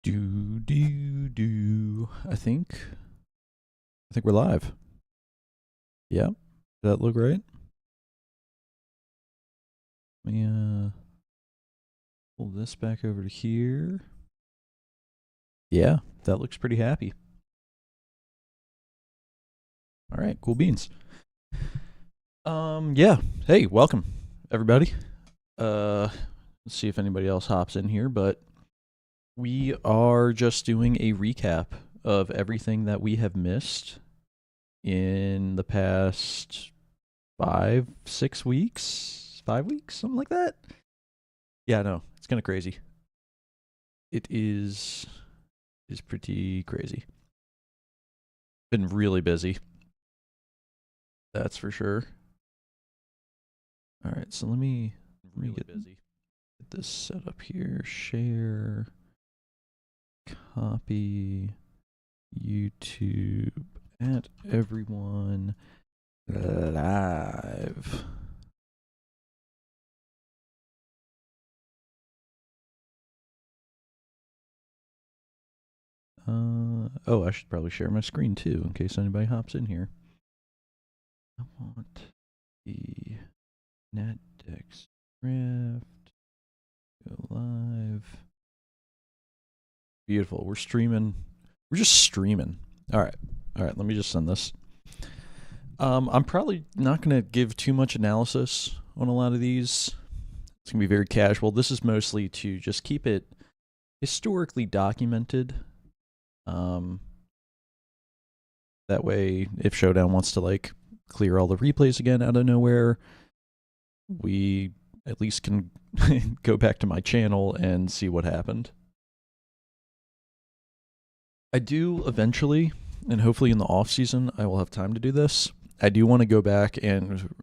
I think we're live. Yeah. Does that look right? Let me pull this back over to here. Yeah, that looks pretty happy. All right, cool beans. Yeah. Hey, welcome everybody. Let's see if anybody else hops in here, but we are just doing a recap of everything that we have missed in the past 5-6 weeks, 5 weeks, something like that. Yeah, no, it's kind of crazy. It is pretty crazy. Been really busy. That's for sure. All right, so let me get this set up here. Share, copy, YouTube at everyone live. Oh, I should probably share my screen too in case anybody hops in here. I want the NetDeck script. Go live. Beautiful. We're streaming. We're just streaming. All right. Let me just send this. I'm probably not going to give too much analysis on a lot of these. It's going to be very casual. This is mostly to just keep it historically documented. That way, if Showdown wants to like clear all the replays again out of nowhere, we at least can go back to my channel and see what happened. I do eventually, and hopefully in the off season, I will have time to do this. I do want to go back and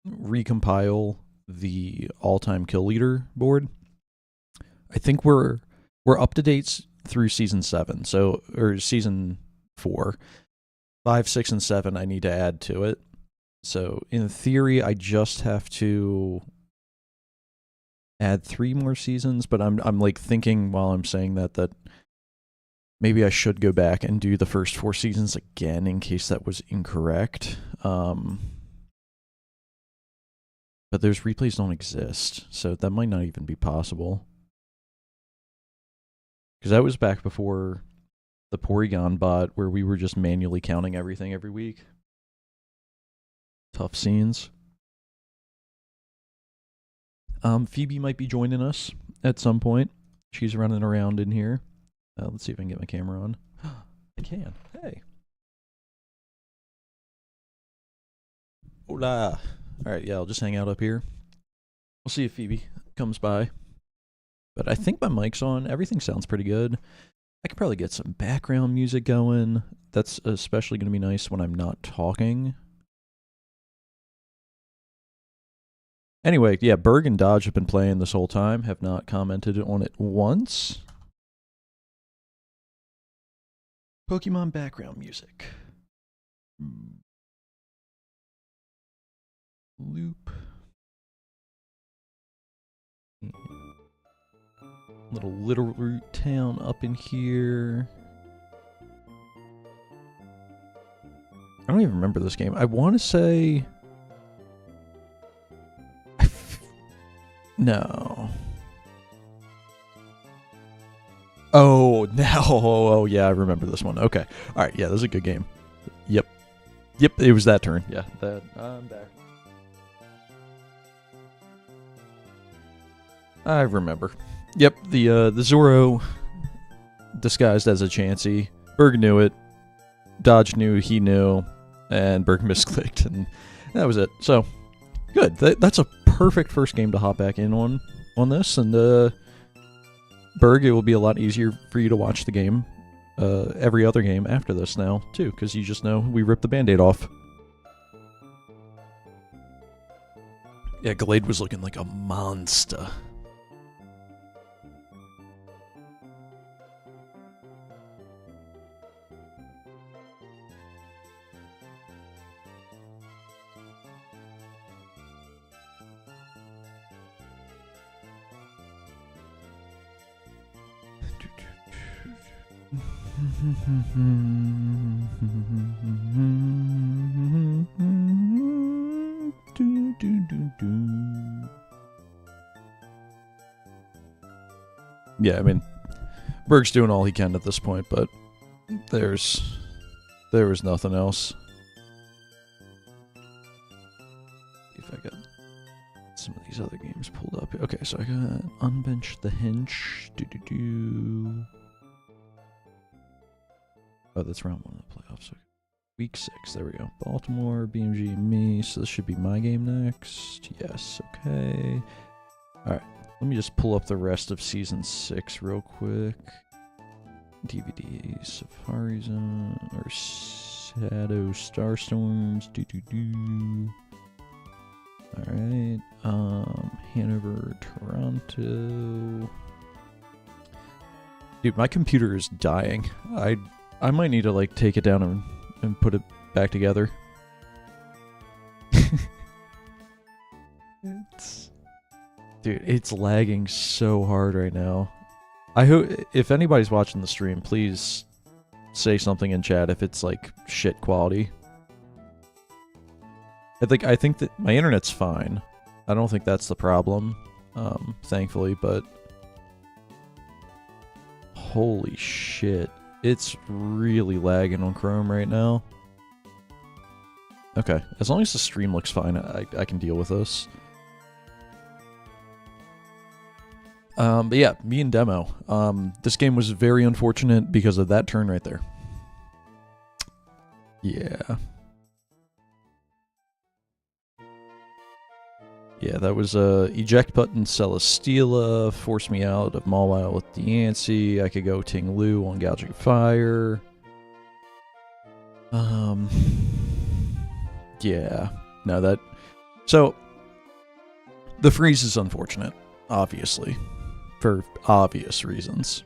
recompile the all-time kill leader board. I think we're up to dates through season 7, or season 4. 5, 6, and 7 I need to add to it. So in theory, I just have to add 3 more seasons, but I'm like thinking while I'm saying that maybe I should go back and do the first 4 seasons again in case that was incorrect. But those replays don't exist, so that might not even be possible. Because that was back before the Porygon bot where we were just manually counting everything every week. Tough scenes. Phoebe might be joining us at some point. She's running around in here. Let's see if I can get my camera on. I can. Hey. Hola. All right, yeah, I'll just hang out up here. We'll see if Phoebe comes by. But I think my mic's on. Everything sounds pretty good. I could probably get some background music going. That's especially going to be nice when I'm not talking. Anyway, yeah, Berg and Dodge have been playing this whole time, have not commented on it once. Pokemon background music. Loop. Little Root town up in here. I don't even remember this game. I want to say... No. Oh, now. Oh, yeah, I remember this one. Okay. All right, yeah, this is a good game. Yep, it was that turn. Yeah, I'm back. I remember. Yep, the Zoro disguised as a Chansey. Berg knew it. Dodge knew he knew. And Berg misclicked, and that was it. So, good. That's a perfect first game to hop back in on this, and Berg, it will be a lot easier for you to watch the game, every other game after this now, too, because you just know we ripped the Band-Aid off. Yeah, Glade was looking like a monster. Yeah, I mean, Berg's doing all he can at this point, but there was nothing else. If I got some of these other games pulled up. Okay, so I got Unbench the Hinch. Oh, that's round 1 of the playoffs. Okay. Week 6, there we go. Baltimore, BMG, and me. So this should be my game next. Yes, okay. Alright, let me just pull up the rest of Season 6 real quick. DVD, Safari Zone, or Shadow Starstorms. Alright, Hanover, Toronto. Dude, my computer is dying. I might need to, like, take it down and put it back together. Dude, it's lagging so hard right now. I hope, if anybody's watching the stream, please say something in chat if it's, like, shit quality. I think that my internet's fine. I don't think that's the problem, thankfully, but holy shit. It's really lagging on Chrome right now. Okay, as long as the stream looks fine, I can deal with this. But yeah, me and Demo. This game was very unfortunate because of that turn right there. Yeah. Yeah, that was eject button Celesteela, force me out of Mawile with Diancie. I could go Ting Lu on Gouging Fire. Yeah. No, that... So, the freeze is unfortunate, obviously, for obvious reasons.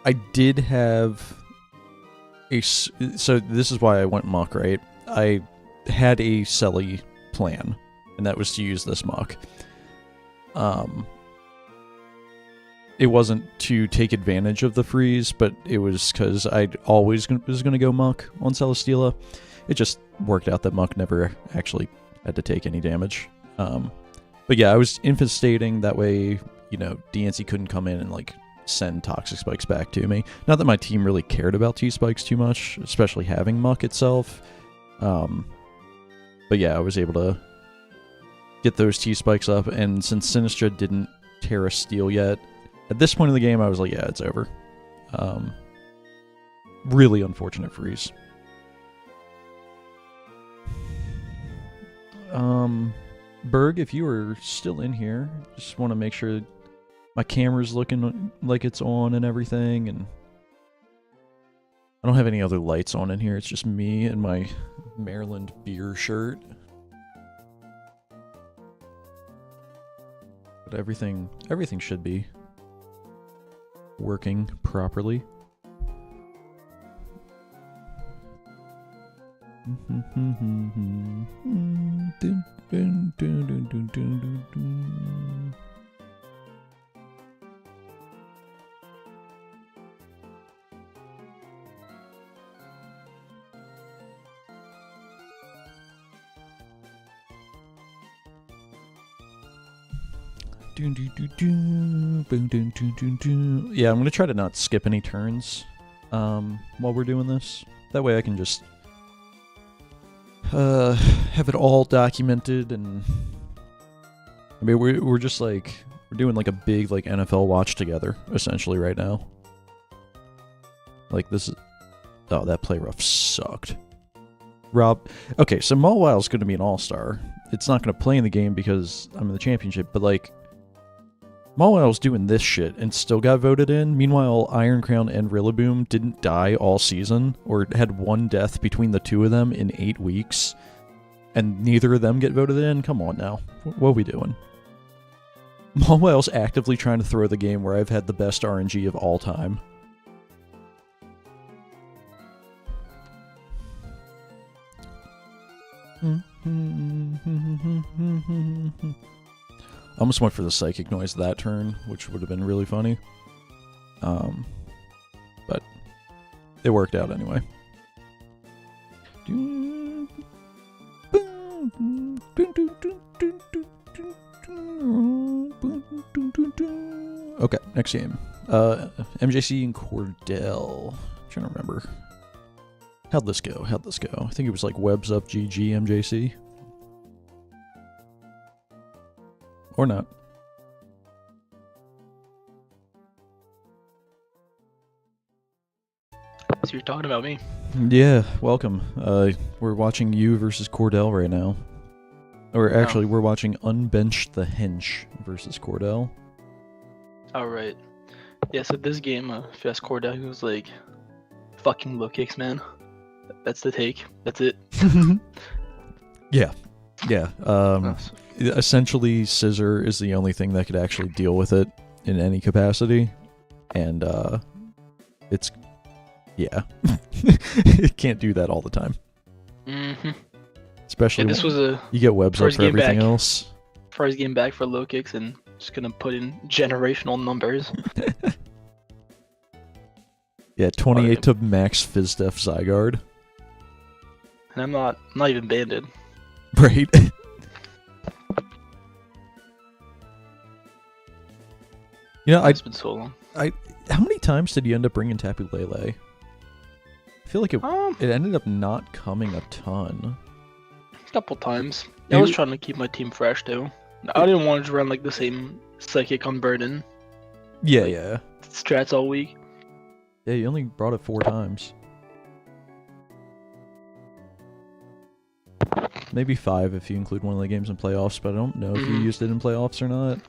I did have a... So, this is why I went Muck, right? I had a Selly plan. And that was to use this muck. It wasn't to take advantage of the freeze, but it was because I always was going to go muck on Celesteela. It just worked out that muck never actually had to take any damage. But yeah, I was infestating, that way, you know, Diancie couldn't come in and, like, send Toxic Spikes back to me. Not that my team really cared about T-Spikes too much, especially having muck itself. But yeah, I was able to get those T-Spikes up, and since Sinistra didn't Terra Steel yet, at this point in the game, I was like, yeah, it's over. Really unfortunate freeze. Berg, if you are still in here, just want to make sure my camera's looking like it's on and everything, and I don't have any other lights on in here, it's just me and my Maryland beer shirt. But everything should be working properly. Yeah, I'm gonna try to not skip any turns while we're doing this. That way I can just have it all documented, and I mean we're just like, we're doing like a big like NFL watch together essentially right now. Like this is, oh, that play rough sucked. Rob, okay, so Mawile's gonna be an all-star. It's not gonna play in the game because I'm in the championship, but like Mawile's doing this shit and still got voted in. Meanwhile, Iron Crown and Rillaboom didn't die all season, or had one death between the two of them in 8 weeks, and neither of them get voted in? Come on now. What are we doing? Mawile's actively trying to throw the game where I've had the best RNG of all time. I almost went for the psychic noise that turn, which would have been really funny. But it worked out anyway. Okay, next game. MJC and Cordell. Trying to remember. How'd this go? I think it was like Webs Up GG MJC. Or not. So you're talking about me. Yeah, welcome. We're watching you versus Cordell right now. Or actually, we're watching Unbench the Hench versus Cordell. Alright. Yeah, so this game, if you ask Cordell, he was like, fucking low kicks, man. That's the take. That's it. Yeah. Essentially, Scissor is the only thing that could actually deal with it in any capacity. And, it's... Yeah. It can't do that all the time. Mm-hmm. Especially this was you get webs up for everything back. else. First game back for low kicks, and just gonna put in generational numbers. Yeah, 28 to max Fizdef Zygarde. And I'm not even banded. Right. You know, It's been so long. How many times did you end up bringing Tapu Lele? I feel like it ended up not coming a ton. A couple times. I was trying to keep my team fresh too. I didn't want to run like the same Psychic on Burden. Yeah, like, yeah. Strats all week. Yeah, you only brought it 4 times. Maybe 5 if you include one of the games in playoffs, but I don't know if you used it in playoffs or not.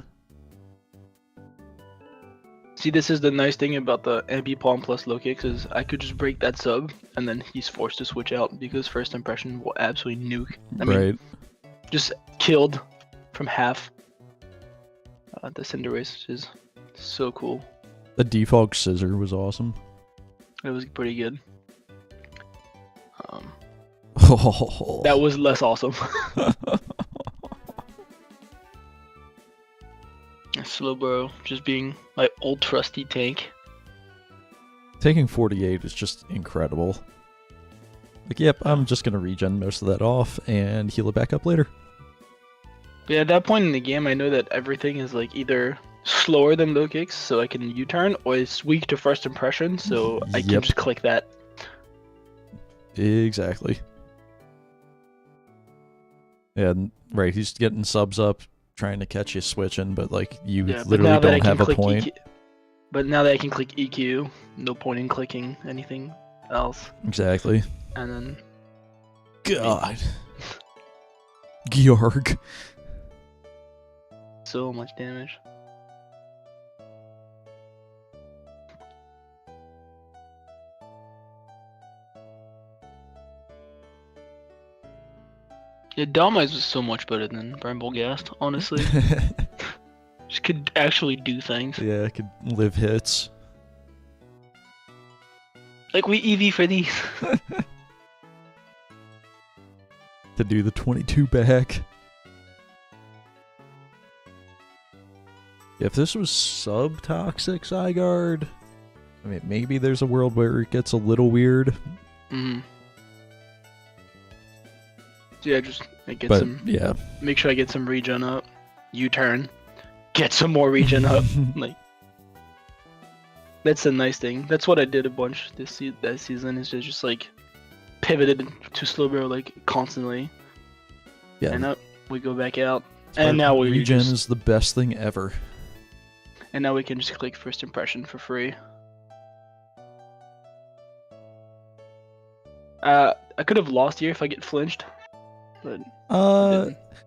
See, this is the nice thing about the MP Palm plus low kicks is I could just break that sub, and then he's forced to switch out because first impression will absolutely nuke. I mean, just killed from half the Cinderace, which is so cool. The default Scissor was awesome. It was pretty good. Oh. That was less awesome. Slowbro just being my old trusty tank. Taking 48 is just incredible. Like, yep, I'm just gonna regen most of that off and heal it back up later. But yeah, at that point in the game, I know that everything is like either slower than low kicks, so I can U-turn, or it's weak to first impression, so I can just click that. Exactly. Yeah, right, he's getting subs up, trying to catch you switching, but like, you literally don't have a point. But now that I can click EQ, no point in clicking anything else. Exactly. And then... God. Georg. So much damage. Yeah, Dhalmais was so much better than Bramblegast, honestly. Just could actually do things. Yeah, could live hits. Like, we EV for these. To do the 22 back. If this was sub-toxic Zygarde, I mean, maybe there's a world where it gets a little weird. So yeah, just get make sure I get some regen up. U-turn. Get some more regen up. Like, that's a nice thing. That's what I did a bunch that season, is just like pivoted to Slowbro like constantly. Yeah. And up we go back out. And now we regen is the best thing ever. And now we can just click first impression for free. I could have lost here if I get flinched. But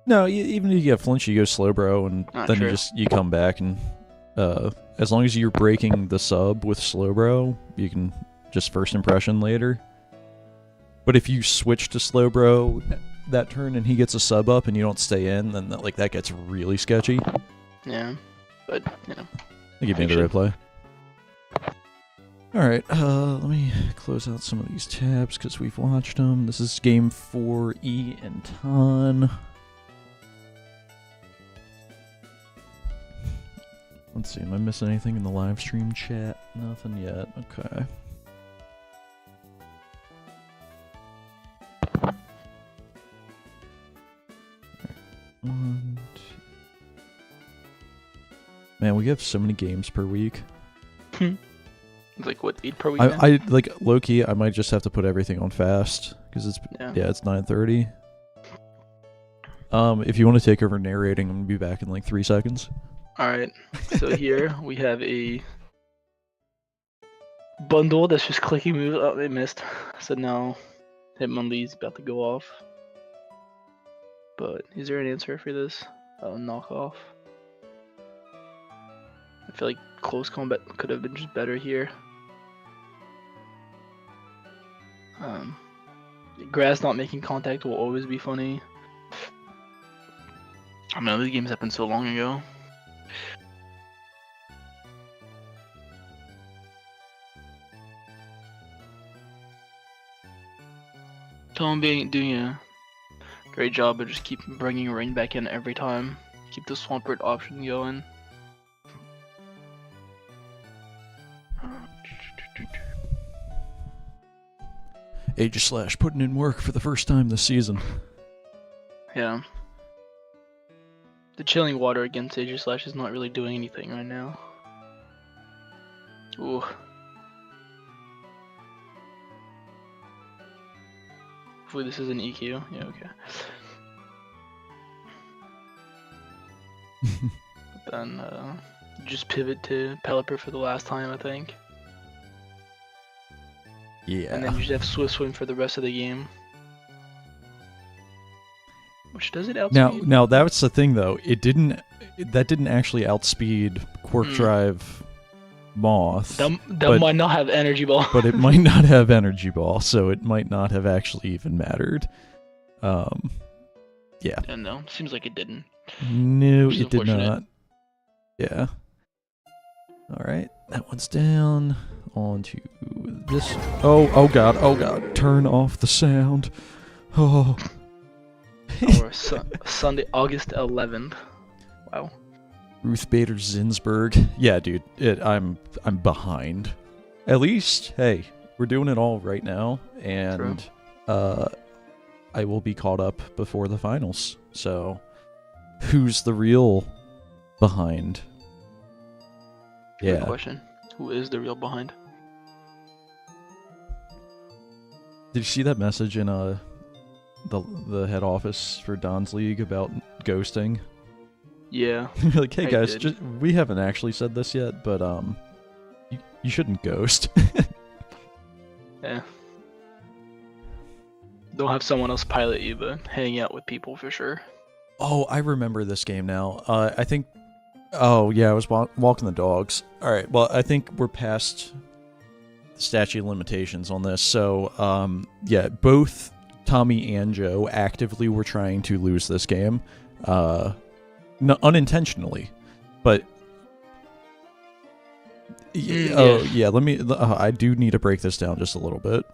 no, even if you get flinched, you go Slowbro, and then you come back, and as long as you're breaking the sub with Slowbro, you can just first impression later. But if you switch to Slowbro that turn and he gets a sub up and you don't stay in, then that gets really sketchy. Yeah, but you know. I give me the replay. Alright, let me close out some of these tabs because we've watched them. This is game 4, E and Ton. Let's see, am I missing anything in the live stream chat? Nothing yet, okay. Man, we have so many games per week. It's like what, 8 per week? I like low key. I might just have to put everything on fast because it's it's 9:30. If you want to take over narrating, I'm gonna be back in like 3 seconds. All right. So here we have a bundle that's just clicking moves. Oh, they missed. So now Hitmonlee's about to go off. But is there an answer for this? Oh, knockoff. I feel like close combat could have been just better here. Grass not making contact will always be funny. I mean, these games happened so long ago. Tom being doing a great job, but just keep bringing rain back in every time. Keep the Swampert option going. Aegis putting in work for the first time this season. Yeah. The chilling water against Aegis is not really doing anything right now. Ooh. Hopefully this is an EQ. Yeah, okay. But then just pivot to Pelipper for the last time, I think. Yeah. And then you just have Swift Swim for the rest of the game. Which does it outspeed? Now that's the thing though. That didn't actually outspeed Quark Drive Moth. That might not have Energy Ball. But it might not have Energy Ball, so it might not have actually even mattered. Yeah. And no, seems like it didn't. No, it did not. Yeah. Alright, that one's down. On to this. Oh god. Turn off the sound. Oh. Or Sunday, August 11th. Wow. Ruth Bader Ginsburg. Yeah, dude. I'm behind. At least, hey, we're doing it all right now, and I will be caught up before the finals. So, who's the real behind? Good question. Who is the real behind? Did you see that message in the head office for Don's League about ghosting? Yeah. Like, hey guys, we haven't actually said this yet, but you shouldn't ghost. Yeah. Don't have someone else pilot you, but hang out with people for sure. Oh, I remember this game now. I think. Oh yeah, I was walking the dogs. All right. Well, I think we're past the statute of limitations on this. So, yeah, both Tommy and Joe actively were trying to lose this game, unintentionally, but. Oh yeah, let me. I do need to break this down just a little bit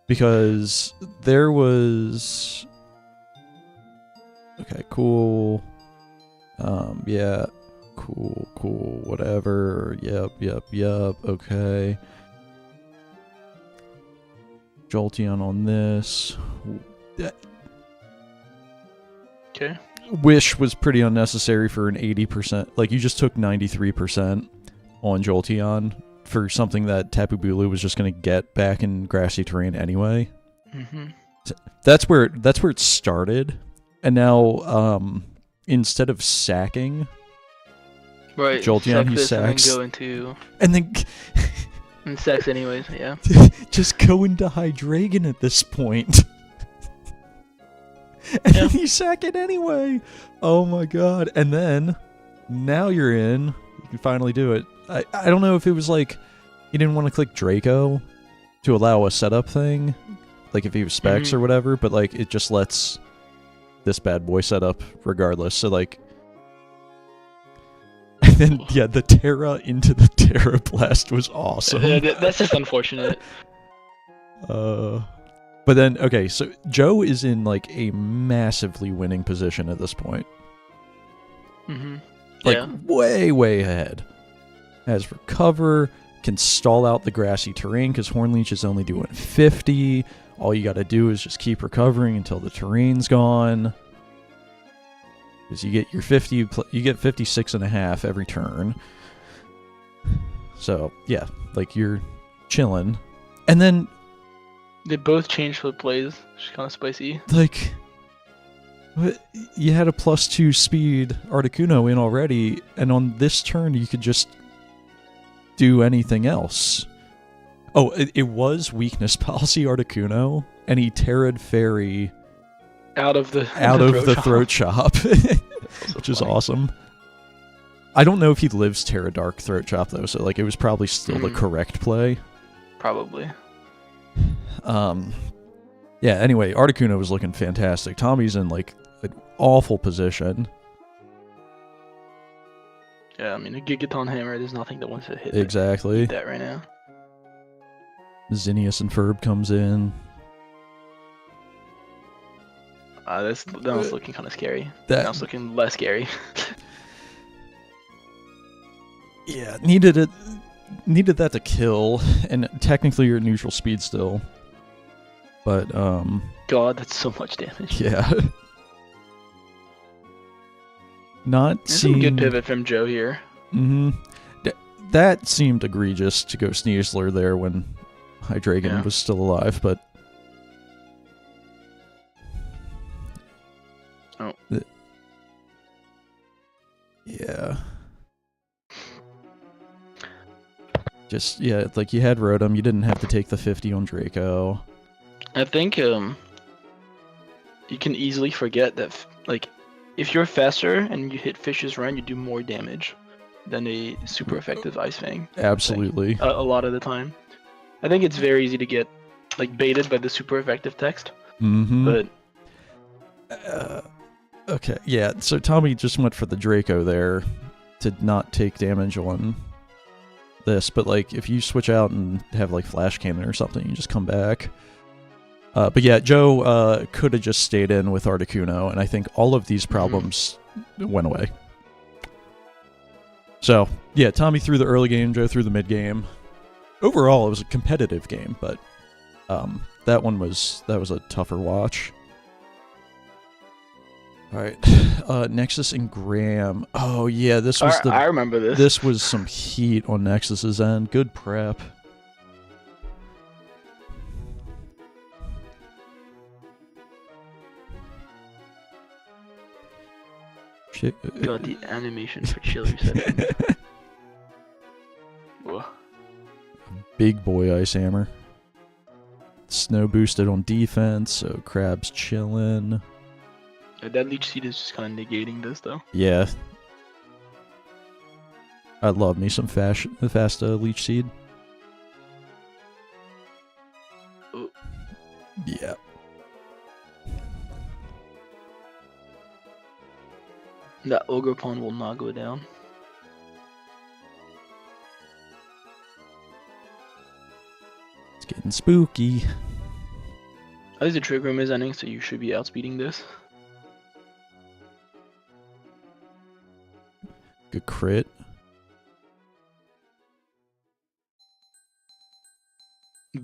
because there was. Okay, cool. Yeah, cool, whatever. Yep. Okay. Jolteon on this. Okay. Wish was pretty unnecessary for an 80%. Like, you just took 93% on Jolteon for something that Tapu Bulu was just going to get back in grassy terrain anyway. Mm-hmm. That's where it started. And now, instead of sacking Jolteon, he sacks. And then and sacks anyways, yeah. Just go into Hydreigon at this point. And then you sack it anyway. Oh my god. And then, now you're in. You can finally do it. I don't know if it was like, you didn't want to click Draco to allow a setup thing. Like if he was specs or whatever, but like it just lets this bad boy set up regardless. So like, and then yeah, the Terra into the Terra Blast was awesome. That's just unfortunate. But then okay, so Joe is in like a massively winning position at this point. Like way ahead. Has recover, can stall out the grassy terrain because Hornleech is only doing 50. All you got to do is just keep recovering until the terrain's gone. Because you get your 50, you get 56.5 every turn. So yeah, like you're chilling, and then they both change flip plays, which is kind of spicy. Like, you had a +2 speed Articuno in already, and on this turn you could just do anything else. Oh, it was weakness policy Articuno, and he Terra'd Fairy out of the throat chop, which is awesome. I don't know if he lives Terra Dark Throat Chop though, so like it was probably still the correct play. Probably. Yeah, anyway, Articuno was looking fantastic. Tommy's in like an awful position. Yeah, I mean a Gigaton Hammer, there's nothing that wants to hit exactly that right now. Zinnias and Ferb comes in. That was looking kind of scary. That was looking less scary. Yeah, needed that to kill, and technically you're at neutral speed still. But God, that's so much damage. Yeah. Not seeing some good pivot from Joe here. Mm-hmm. That seemed egregious to go Sneasler there when Hydreigon was still alive, but yeah. Just, yeah, like you had Rotom, you didn't have to take the 50 on Draco. I think you can easily forget that, like, if you're faster and you hit Fish's Run, you do more damage than a super effective Ice Fang. Absolutely. A lot of the time. I think it's very easy to get, like, baited by the super effective text. Mm-hmm. But okay, yeah, so Tommy just went for the Draco there to not take damage on this, but like if you switch out and have like Flash Cannon or something, you just come back. But yeah, Joe could have just stayed in with Articuno, and I think all of these problems went away. So yeah, Tommy threw the early game, Joe threw the mid game. Overall, it was a competitive game, but that was a tougher watch. All right, Nexus and Graham. Oh yeah, this was I remember this. This was some heat on Nexus's end. Good prep. God, the animation for chill reception. Whoa. Big boy Ice Hammer. Snow boosted on defense, so Crab's chillin'. That Leech Seed is just kind of negating this, though. Yeah. I love me some fast Leech Seed. Ooh. Yeah. That Ogre Pawn will not go down. It's getting spooky. At least the Trick Room is ending, so you should be outspeeding this. Good crit.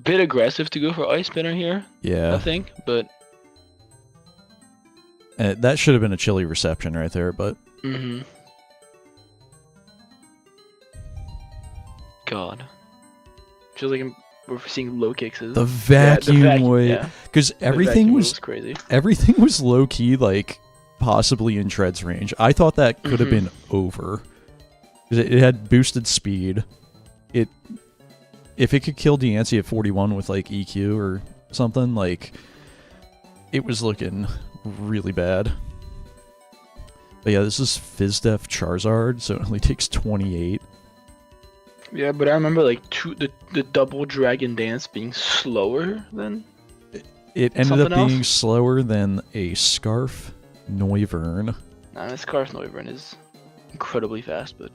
Bit aggressive to go for Ice Spinner here. Yeah. I think, but that should have been a chilly reception right there, but God, feels like we're seeing low kicks. The vacuum wave, because everything was crazy. Everything was low key, like possibly in Tread's range. I thought that could have been over. It had boosted speed. If it could kill Deancey at 41 with like EQ or something, like it was looking really bad. But yeah, this is Fizdef Charizard, so it only takes 28. Yeah, but I remember like the double Dragon Dance being slower than it ended up being slower than a Scarf Noivern. Nah, Scarf Noivern is incredibly fast, but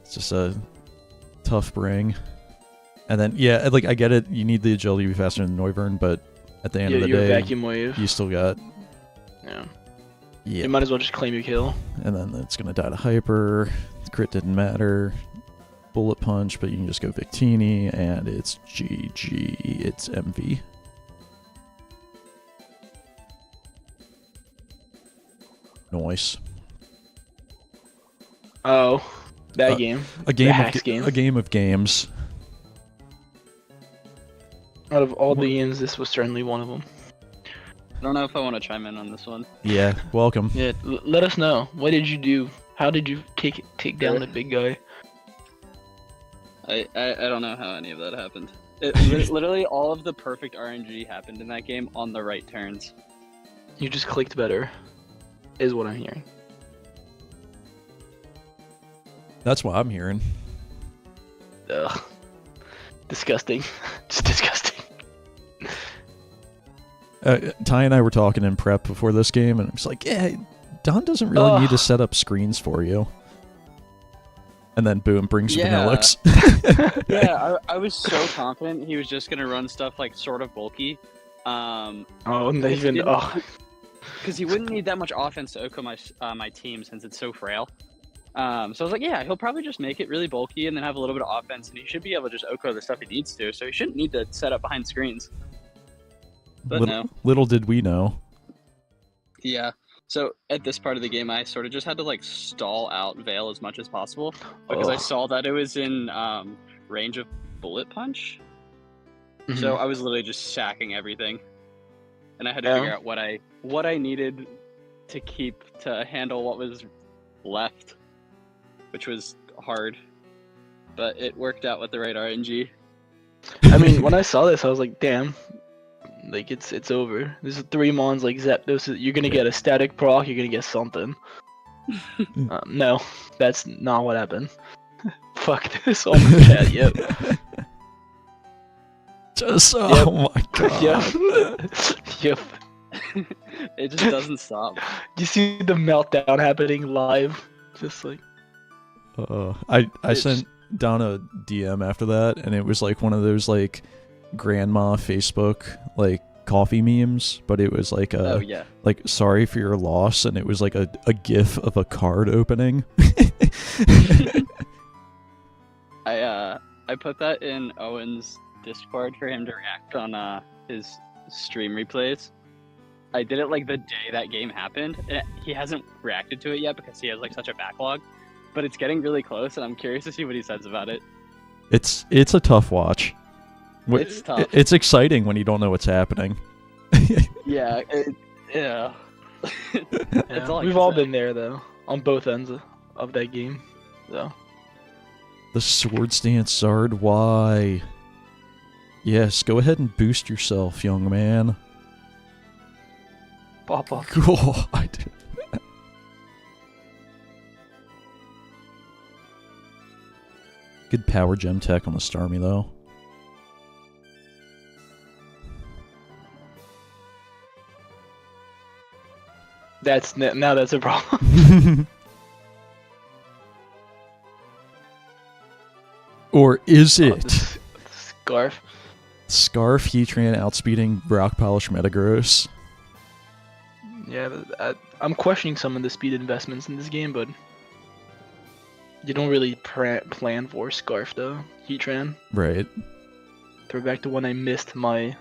it's just a tough bring. And then yeah, like I get it, you need the agility to be faster than Noivern, but at the end of the day, vacuum wave. You still got yeah. You might as well just claim your kill. And then it's gonna die to Hyper. The crit didn't matter. Bullet Punch, but you can just go Victini, and it's GG. It's MV. Noise. Oh, that game. A game The of hacks game. a game of games. Out of all the games, this was certainly one of them. I don't know if I want to chime in on this one. Yeah, welcome. Yeah, let us know. What did you do? How did you take down the big guy? I don't know how any of that happened. Literally all of the perfect RNG happened in that game on the right turns. You just clicked better, is what I'm hearing. That's what I'm hearing. Ugh. Disgusting. Just disgusting. Ty and I were talking in prep before this game, and I'm just like, yeah, Don doesn't really need to set up screens for you. And then boom, brings Vanillix. Yeah, I was so confident he was just gonna run stuff like sort of bulky. Because he wouldn't need that much offense to Oko my team since it's so frail. So I was like, yeah, he'll probably just make it really bulky and then have a little bit of offense, and he should be able to just Oko the stuff he needs to. So he shouldn't need to set up behind screens. But little did we know. Yeah. So at this part of the game, I sort of just had to like stall out Veil as much as possible because I saw that it was in range of bullet punch. Mm-hmm. So I was literally just sacking everything, and I had to figure out what I needed to keep to handle what was left, which was hard, but it worked out with the right RNG. I mean, when I saw this, I was like, damn. Like, it's over. There's 3 mons like Zapdos. You're gonna get a static proc, you're gonna get something. No, that's not what happened. Fuck this. Oh my god, yep. Oh my god. Yep. It just doesn't stop. You see the meltdown happening live? Just like... I sent Don a DM after that, and it was like one of those like grandma Facebook like coffee memes, but it was like like sorry for your loss, and it was like a gif of a card opening. I put that in Owen's Discord for him to react on his stream replays. I did it like the day that game happened. He hasn't reacted to it yet because he has like such a backlog, but it's getting really close, and I'm curious to see what he says about it. It's a tough watch. It's tough. It's exciting when you don't know what's happening. Yeah. We've all been there though, on both ends of that game. So. The Swords Dance Zard, why? Yes, go ahead and boost yourself, young man. Papa. God. Good power gem tech on the Starmie though. Now that's a problem. Or is it? Scarf. Scarf Heatran outspeeding Rock Polish Metagross. Yeah, I'm questioning some of the speed investments in this game, but you don't really plan for Scarf though. Heatran. Right. Throw back to when I missed my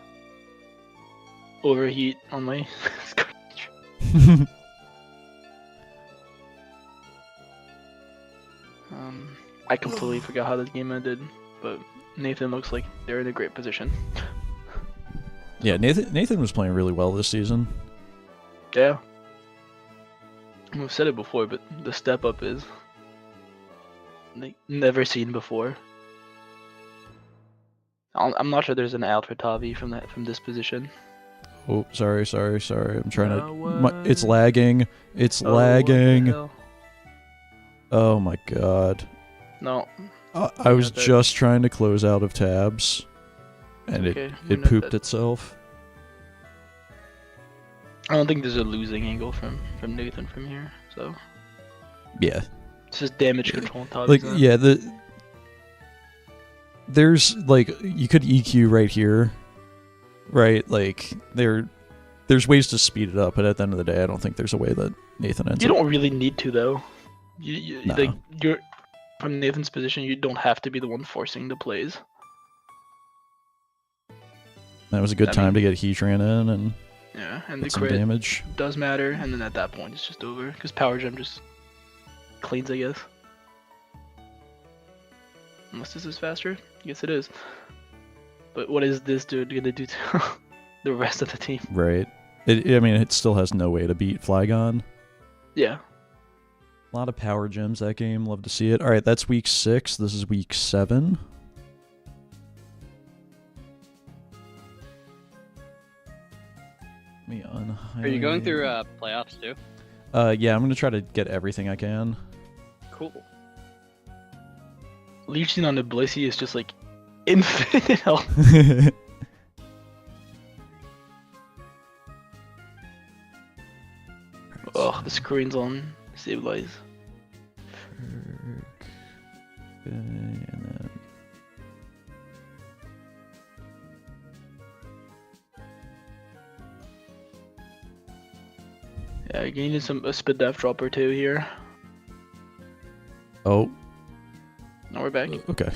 overheat on my Scarf. I completely forgot how this game ended, but Nathan looks like they're in a great position. Yeah, Nathan was playing really well this season. Yeah. We've said it before, but the step up is like never seen before. I'm not sure there's an out for Tavi from this position. Oh, sorry. I'm trying to. It's lagging. It's lagging. Oh my god. No. I was just trying to close out of tabs, and it pooped itself. I don't think there's a losing angle from Nathan from here, so. Yeah. It's just damage control. Like there's like you could EQ right here, right? Like there's ways to speed it up, but at the end of the day, I don't think there's a way that Nathan ends. You don't really need to though. Like you're from Nathan's position, you don't have to be the one forcing the plays. That was a good time to get Heatran in, and Yeah, and the Some crit damage. does matter, and then at that point it's just over because Power Gem just cleans, I guess. Unless this is faster, I guess it is. But what is this dude gonna do to the rest of the team? Right. I mean, it still has no way to beat Flygon. Yeah. A lot of power gems that game. Love to see it. All right, that's week 6. This is week 7. Are you going through playoffs too? Yeah, I'm gonna try to get everything I can. Cool. Leeching on the Blissey is just like infinite health. Oh, the screen's on stabilize. Okay, and then Yeah, gaining a spit def drop or two here. oh, Now we're back. okay.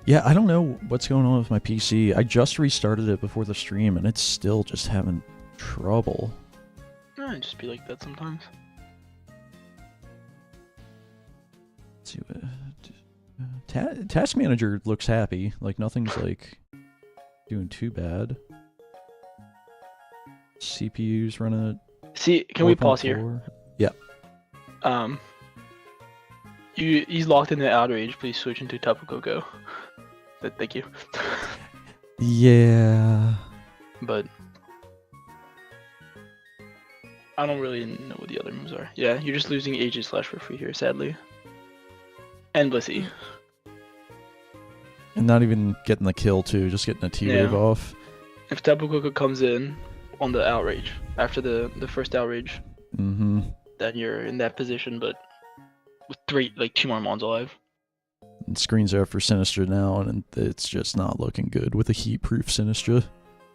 Yeah, I don't know what's going on with my PC. I just restarted it before the stream, and it's still just having trouble. It just be like that sometimes. Let's see what Task Manager looks happy. Like nothing's like doing too bad. CPU's running at See, can we pause here? 4.4. Yeah. He's locked in the outrage. Please switch into Tapu Koko. Thank you. Yeah. But I don't really know what the other moves are. Yeah, you're just losing AJ Slash for free here, sadly. And Blissey. And not even getting the kill too, just getting a T-Wave Yeah. off. If Tapu Koko comes in on the outrage after the first outrage, Mm-hmm. then you're in that position. But with 2 more Mons alive. And screens are for Sinistra now, and it's just not looking good with a heat-proof Sinistra.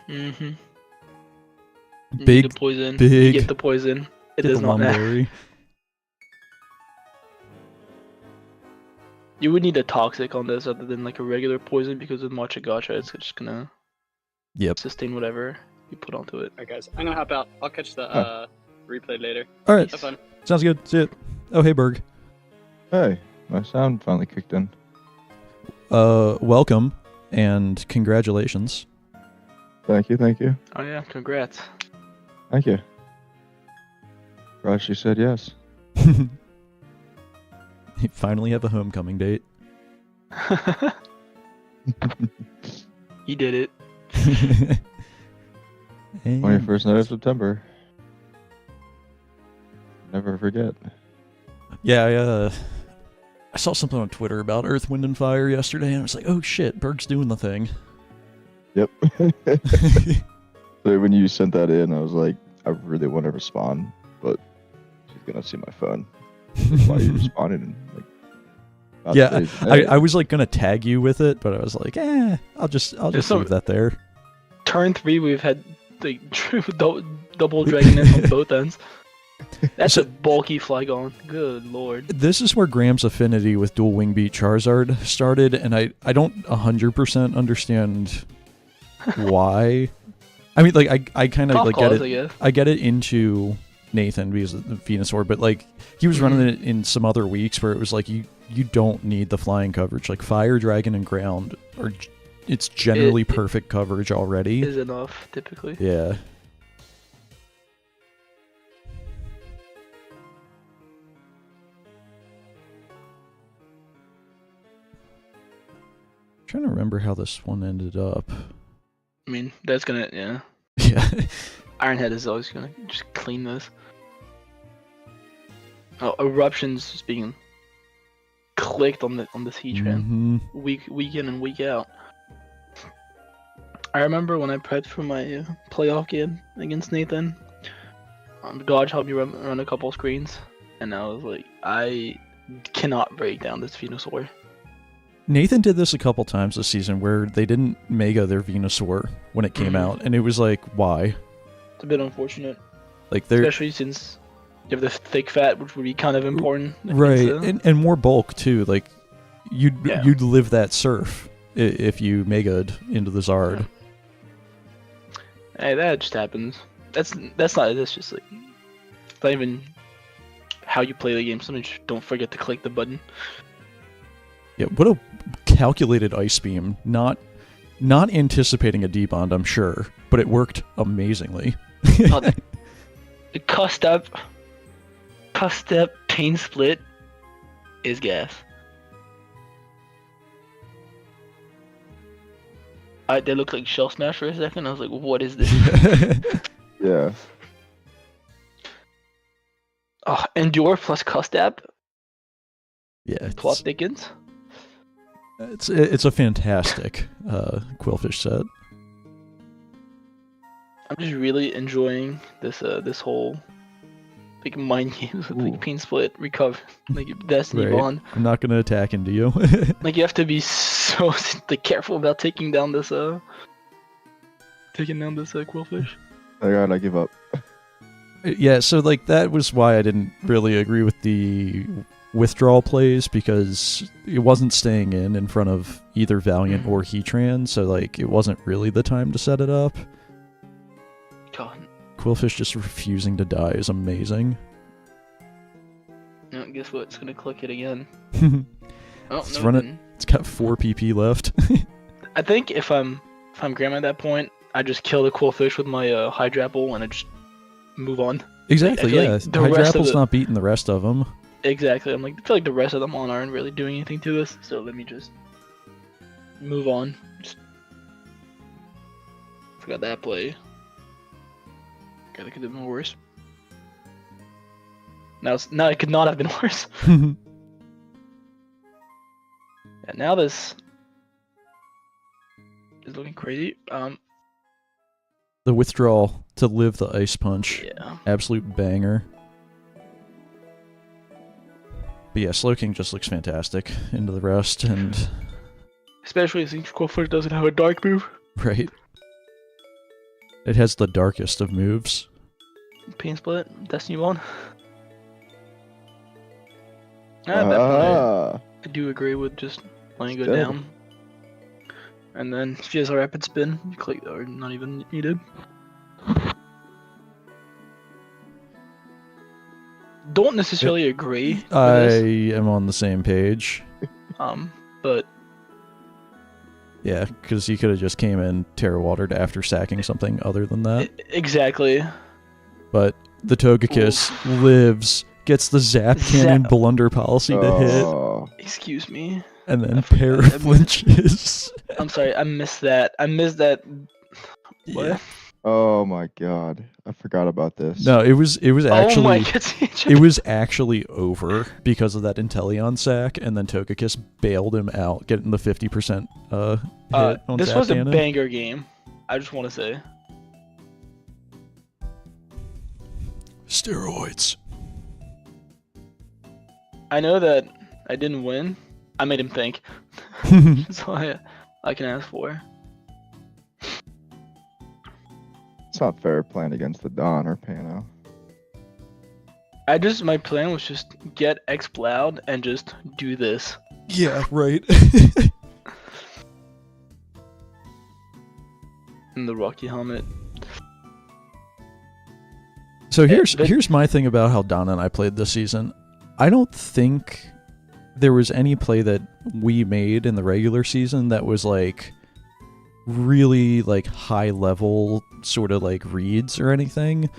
Mm-hmm. You Big, need the poison. big. You get the poison. It Get does the not matter. Lumberry. You would need a toxic on this other than like a regular poison because with Matcha Gacha it's just gonna sustain whatever you put onto it. Alright guys, I'm gonna hop out. I'll catch the replay later. All right, Have fun. sounds good. See it. Oh, hey, Berg. Hey, my sound finally kicked in. Welcome and congratulations. Thank you, thank you, Oh yeah, congrats. thank you. Glad she said yes. You finally have a homecoming date. He did it. And 21st night of September. Never forget. yeah, I saw something on Twitter about Earth, Wind, and Fire yesterday, and I was like, oh shit, Berg's doing the thing. Yep. So when you sent that in, I was like, I really want to respond, but she's gonna see my phone. Why are you responding? Like, about Yeah, today's day? I was like gonna tag you with it, but I was like, I'll just some- leave that there. Turn 3 we've had like double Dragoness on both ends. That's So- a bulky Flygon. Good lord. This is where Graham's affinity with Dual Wing Beat Charizard started, and I don't 100% understand why. I mean, like I kind of Top like get claws, it. I guess. I get it into Nathan because of the Venusaur, but like he was running it in some other weeks where it was like you don't need the flying coverage. Like Fire, Dragon, and Ground are it's generally perfect coverage already. Is enough typically. Yeah. Trying to remember how this one ended up. I mean, that's gonna Yeah. Ironhead is always gonna just clean this. Oh, eruptions just being clicked on this heat trend Mhm. week in and week out. I remember when I prepped for my playoff game against Nathan. Dodge helped me run a couple screens, and I was like, I cannot break down this Venusaur. Nathan did this a couple times this season where they didn't mega their Venusaur when it came out, and it was like, why? It's a bit unfortunate, Like they're especially since you have the thick fat, which would be kind of important. right, against and more bulk too. Like you'd Yeah. you'd live that surf if you mega'd into the Zard. Hey, that just happens. That's not. That's just like it's not even how you play the game. Sometimes just don't forget to click the button. Yeah, what a calculated ice beam. Not anticipating a debond, I'm sure, but it worked amazingly. Oh, the cussed up pain split is gas. They look like Shell Smash for a second. I was like, what is this? Yeah. Oh, Endure plus Custap. Yeah, Plot thickens. it's a fantastic Quillfish set. I'm just really enjoying this this whole like mind games with like pain split, recover, like Destiny Right. Bond. I'm not gonna attack into you. Like you have to be so like careful about taking down this Quillfish. Oh god, I give up. Yeah, so like that was why I didn't really agree with the withdrawal plays, because it wasn't staying in front of either Valiant or Heatran, so like it wasn't really the time to set it up. God. Quillfish just refusing to die is amazing. No, guess what? It's gonna click it again. Oh, Let's no, run it. didn't. It's got 4 PP left. I think if I'm Graham at that point, I just kill the Quillfish with my Hydrapple and I just move on. Exactly, feel yeah. like the rest of Hydrapple's not beating the rest of them. Exactly. I'm like, I feel like the rest of them aren't really doing anything to this, so let me just move on. Just forgot that play. God, it could have been worse. Now it could not have been worse. Yeah, now this is looking crazy. The withdrawal to live the Ice Punch. Yeah. Absolute banger. But yeah, Slowking just looks fantastic into the rest, and Especially since Quillfish doesn't have a dark move. right. It has the darkest of moves. Pain Split, Destiny Bond. At that point, I do agree with just letting it go Dead. down. And then if she has a rapid spin, you click or not even needed. Don't necessarily agree with I this. am on the same page. But Yeah, because he could have just came in Terra Watered after sacking something other than that. Exactly. But the Togekiss lives, gets the Zap Cannon blunder policy to hit, Oh, Excuse me. and then I forgot. Paraflinches. I'm sorry, I missed that. What? Yeah. oh my god, I forgot about this. No, it was Oh my actually god. it was actually over because of that Inteleon sack, and then Togekiss bailed him out, getting the 50% hit on This Zap was a Cannon. banger game. I just want to say. Steroids. I know that I didn't win. I made him think. That's all I can ask for. It's not fair playing against the Don or Pano. My plan was just get X-Bloud and just do this. Yeah, right. In the Rocky helmet. So Yeah, here's my thing about how Donna and I played this season. I don't think there was any play that we made in the regular season that was like really like high level sort of like reads or anything.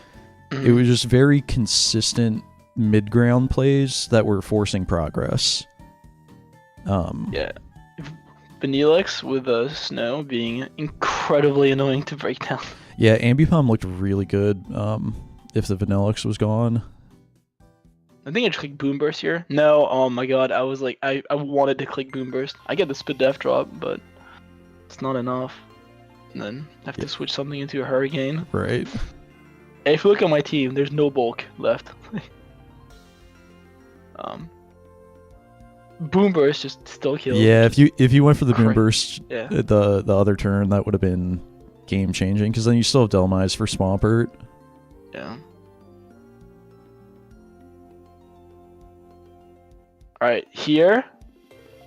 It was just very consistent mid-ground plays that were forcing progress. Yeah. Vanillix with Snow being incredibly annoying to break down. Yeah, Ambipom looked really good if the Vanillix was gone. I think I just clicked Boom Burst here. No, oh my god, I was like, I wanted to click Boom Burst. I get the Spit Def drop, but it's not enough. And then I have to switch something into a Hurricane. Right. Hey, if you look at my team, there's no bulk left. Boom Burst just still kills. Yeah, if you went for the Boom Cra- Burst Yeah. the other turn, that would have been game changing, because then you still have Delmise for Swampert. Yeah. Alright, here,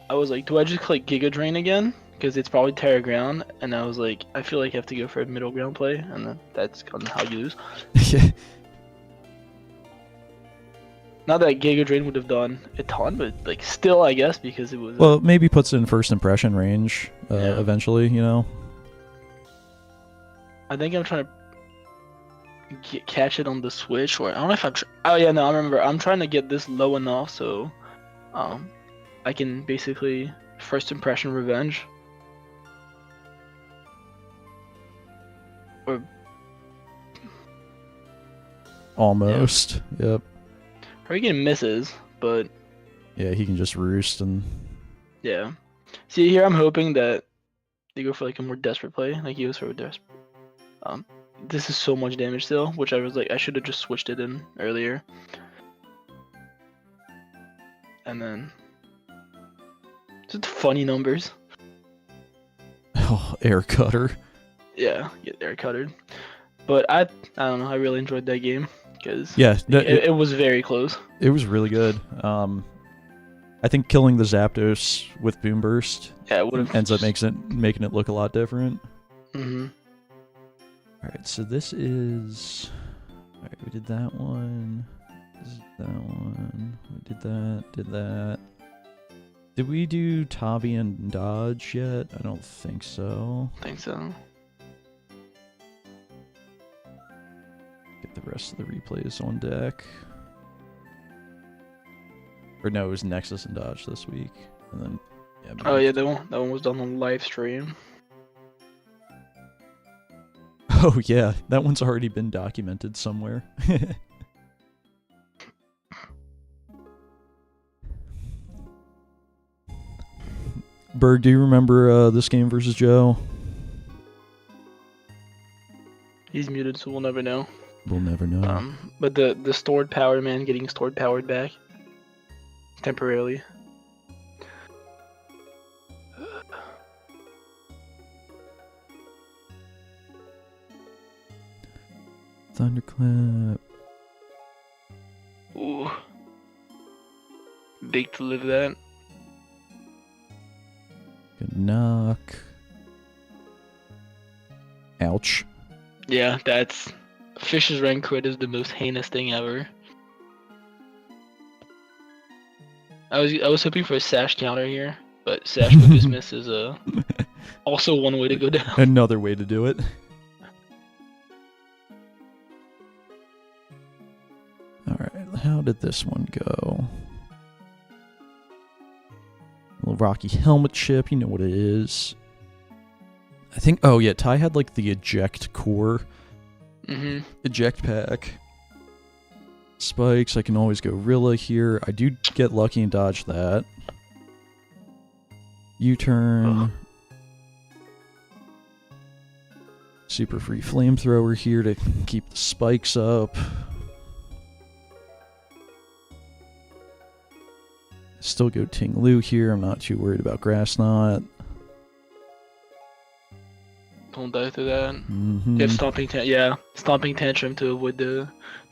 I was like, do I just click Giga Drain again? because it's probably Terra Ground, and I was like, I feel like I have to go for a middle ground play, and then that's kind of how you lose. Yeah. Not that Giga Drain would have done a ton, but like still, I guess, because it was. Well, maybe puts it in first impression range Yeah. eventually, you know? I think I'm trying to catch it on the Switch, or I don't know if I'm. Oh yeah, no, I remember. I'm trying to get this low enough so, I can basically first impression revenge. Or Almost. Yep. Hurricane misses, but Yeah, he can just roost and... yeah. See here, I'm hoping that they go for like a more desperate play, like he was for a desperate. This is so much damage still, which I was like, I should have just switched it in earlier. And then, just funny numbers. Oh, air cutter. Yeah, get air cuttered. But I don't know. I really enjoyed that game because Yeah, it was very close. it was really good. I think killing the Zapdos with Boom Burst Yeah, it would have ends up making it look a lot different. Mm-hmm. Alright, so this is... Alright, we did that one. This is that one. We did that. Did we do Tavi and Dodge yet? I don't think so. I think so. Get the rest of the replays on deck. Or no, it was Nexus and Dodge this week. And then, yeah. Oh yeah, that one was done on live stream. Oh yeah, that one's already been documented somewhere. Berg, do you remember this game versus Joe? He's muted, so we'll never know. We'll never know. But the stored power man getting stored powered back temporarily. Thunderclap. Ooh. Big to live that. Good knock. Ouch. Yeah, that's Fish's rank crit is the most heinous thing ever. I was hoping for a sash counter here, but sash focus miss is also one way to go down. Another way to do it. Alright, how did this one go? Little Rocky helmet chip, you know what it is. I think, oh yeah, Ty had like the eject core. Mm-hmm. Eject pack. Spikes, I can always go Rilla here. I do get lucky and dodge that. U-turn. Super free flamethrower here to keep the spikes up. Still go Ting Lu here. I'm not too worried about Grass Knot. Don't die to that. Mm-hmm. You have stomping tantrum to avoid the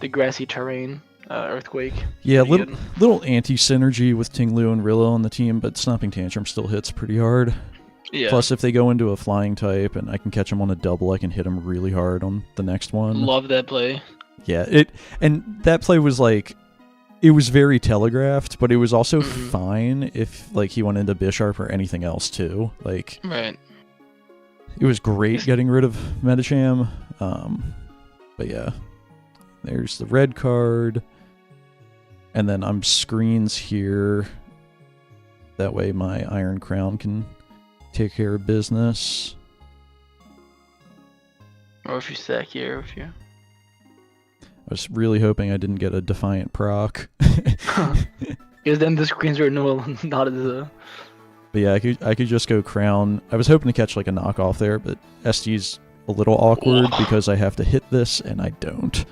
grassy terrain earthquake. Yeah, Pretty little anti-synergy with Ting Lu and Rillo on the team, but Stomping Tantrum still hits pretty hard. Yeah. Plus, if they go into a flying type and I can catch them on a double, I can hit them really hard on the next one. Love that play. Yeah, and that play was like, it was very telegraphed, but it was also fine if like he went into Bisharp or anything else too. Like, Right. it was great getting rid of Medicham. But yeah, there's the red card. And then I'm screens here. That way my Iron Crown can take care of business. Or if you stack here, if you. I was really hoping I didn't get a Defiant proc. Because then the screens are not as But yeah, I could just go Crown. I was hoping to catch like a knockoff there, but SD's a little awkward because I have to hit this and I don't.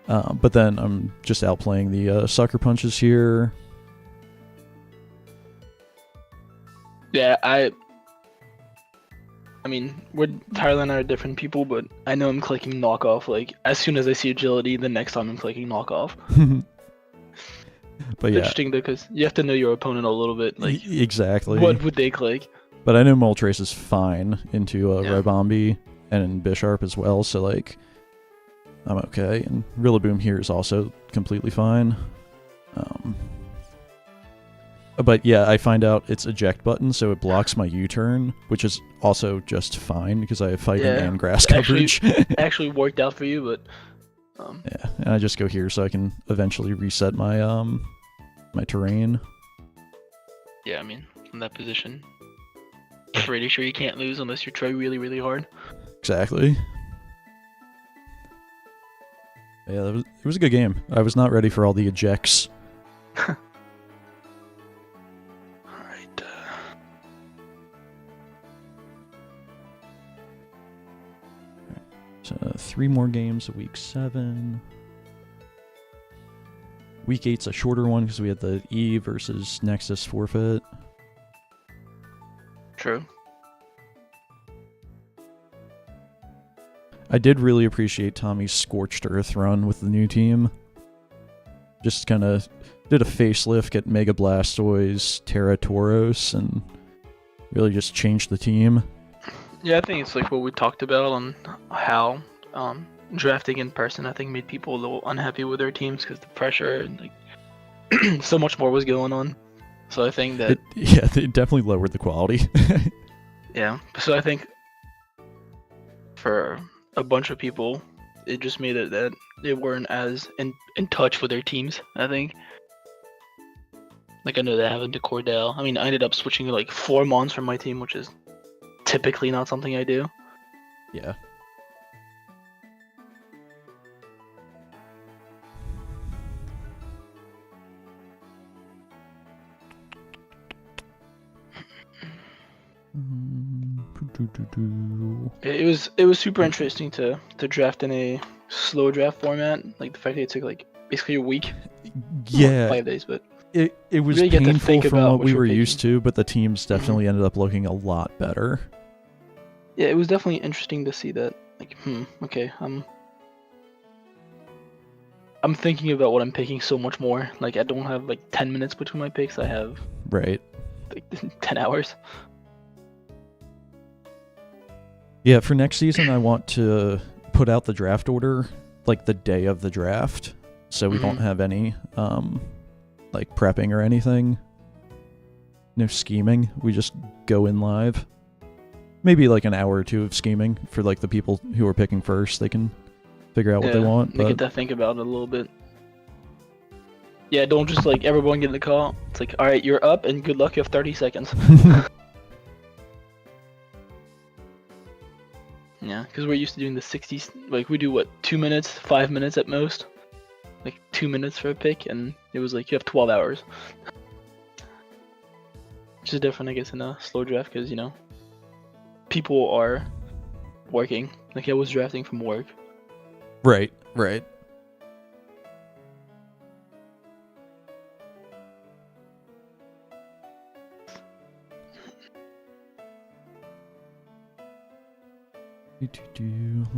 But then I'm just outplaying the Sucker Punches here. Yeah, I mean, Tyler and I are different people, but I know I'm clicking knockoff. Like, as soon as I see agility, the next time I'm clicking knockoff. But yeah. Interesting though, because you have to know your opponent a little bit. Like, exactly. what would they click? But I know Moltres is fine into Yeah. Ribombi and Bisharp as well, so like I'm okay. And Rillaboom here is also completely fine. But yeah, I find out it's eject button, so it blocks my U-turn, which is also just fine because I have fighting Yeah, and grass actually- coverage. Actually worked out for you, but Yeah, and I just go here so I can eventually reset my my terrain. yeah, I mean, from that position, pretty sure you can't lose unless you try really, really hard. Exactly. Yeah, it was a good game. I was not ready for all the ejects. Alright. So 3 more games of week 7. Week 8's a shorter one because we had the E versus Nexus forfeit. True. I did really appreciate Tommy's Scorched Earth run with the new team. Just kind of did a facelift, get Mega Blastoise, Terra Tauros, and really just changed the team. Yeah, I think it's like what we talked about on how drafting in person, I think, made people a little unhappy with their teams because the pressure and like so much more was going on. So I think that It definitely lowered the quality. yeah. So I think for a bunch of people, it just made it that they weren't as in touch with their teams. I think. Like I know that happened to Cordell. I mean, I ended up switching to like 4 Mons from my team, which is typically not something I do. Yeah. It was super interesting to draft in a slow draft format. Like the fact that it took like basically a week. Yeah. 5 days, but It was really get to painful think from about what what we you're were picking. used to, but the teams definitely ended up looking a lot better. yeah, it was definitely interesting to see that. Like, okay, I'm thinking about what I'm picking so much more. Like, I don't have like 10 minutes between my picks. I have Right. like 10 hours. Yeah, for next season, I want to put out the draft order like the day of the draft, so we don't have any like prepping or anything. No scheming. We just go in live. Maybe like an hour or 2 of scheming for like the people who are picking first. They can figure out what they want. They get But to think about it a little bit. Yeah, don't just like everyone get in the call. It's like, all right, you're up, and good luck. You have 30 seconds. Yeah, because we're used to doing the 60s. Like we do what, 2 minutes, 5 minutes at most. Like 2 minutes for a pick, and it was like you have 12 hours. Which is different, I guess, in a slow draft, because you know, people are working. Like I was drafting from work. right.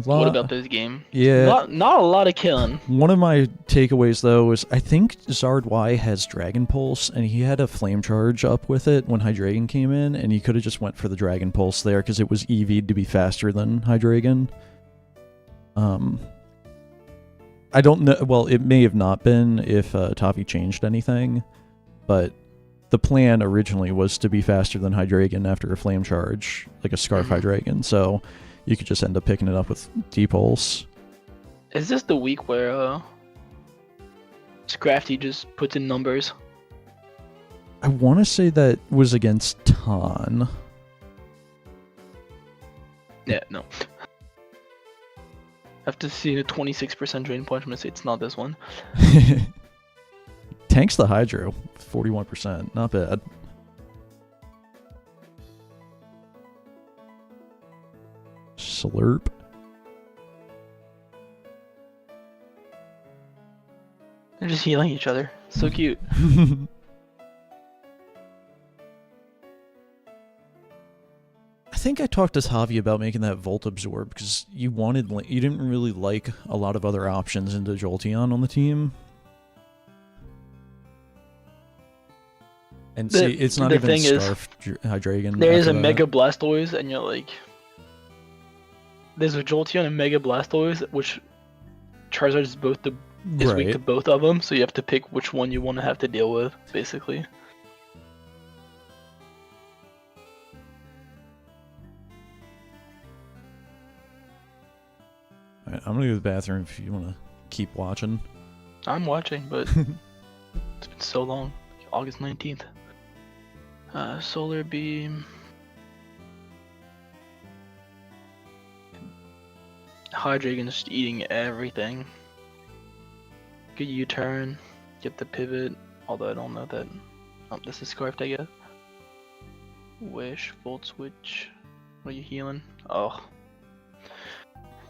What about this game? Yeah. Not a lot of killing. One of my takeaways, though, is I think Zard Y has Dragon Pulse, and he had a Flame Charge up with it when Hydreigon came in, and he could have just went for the Dragon Pulse there because it was EV'd to be faster than Hydreigon. I don't know. Well, it may have not been if Tavi changed anything, but the plan originally was to be faster than Hydreigon after a Flame Charge, like a Scarf Hydreigon, so you could just end up picking it up with D-Pulse. Is this the week where Scrafty just puts in numbers? I want to say that was against Ton. Yeah, no. After seeing a 26% drain punch, I'm gonna say it's not this one. Tanks the Hydro, 41%. Not bad. Slurp. They're just healing each other. So cute. I think I talked to Tavi about making that Volt Absorb because you didn't really like a lot of other options into Jolteon on the team. And see, it's not the even thing is, Scarf Hydreigon. there is after a that. Mega Blastoise, and you're like, there's a Jolteon and Mega Blastoise, which Charizard is weak to both of them, so you have to pick which one you want to have to deal with, basically. Alright, I'm gonna go to the bathroom if you wanna keep watching. I'm watching, but it's been so long. August 19th. Solar Beam. Hydreigon's just eating everything. Good U-turn. Get the pivot. Although I don't know that. Oh, this is Scarfed, I guess. Wish. Volt Switch. What are you healing? Oh.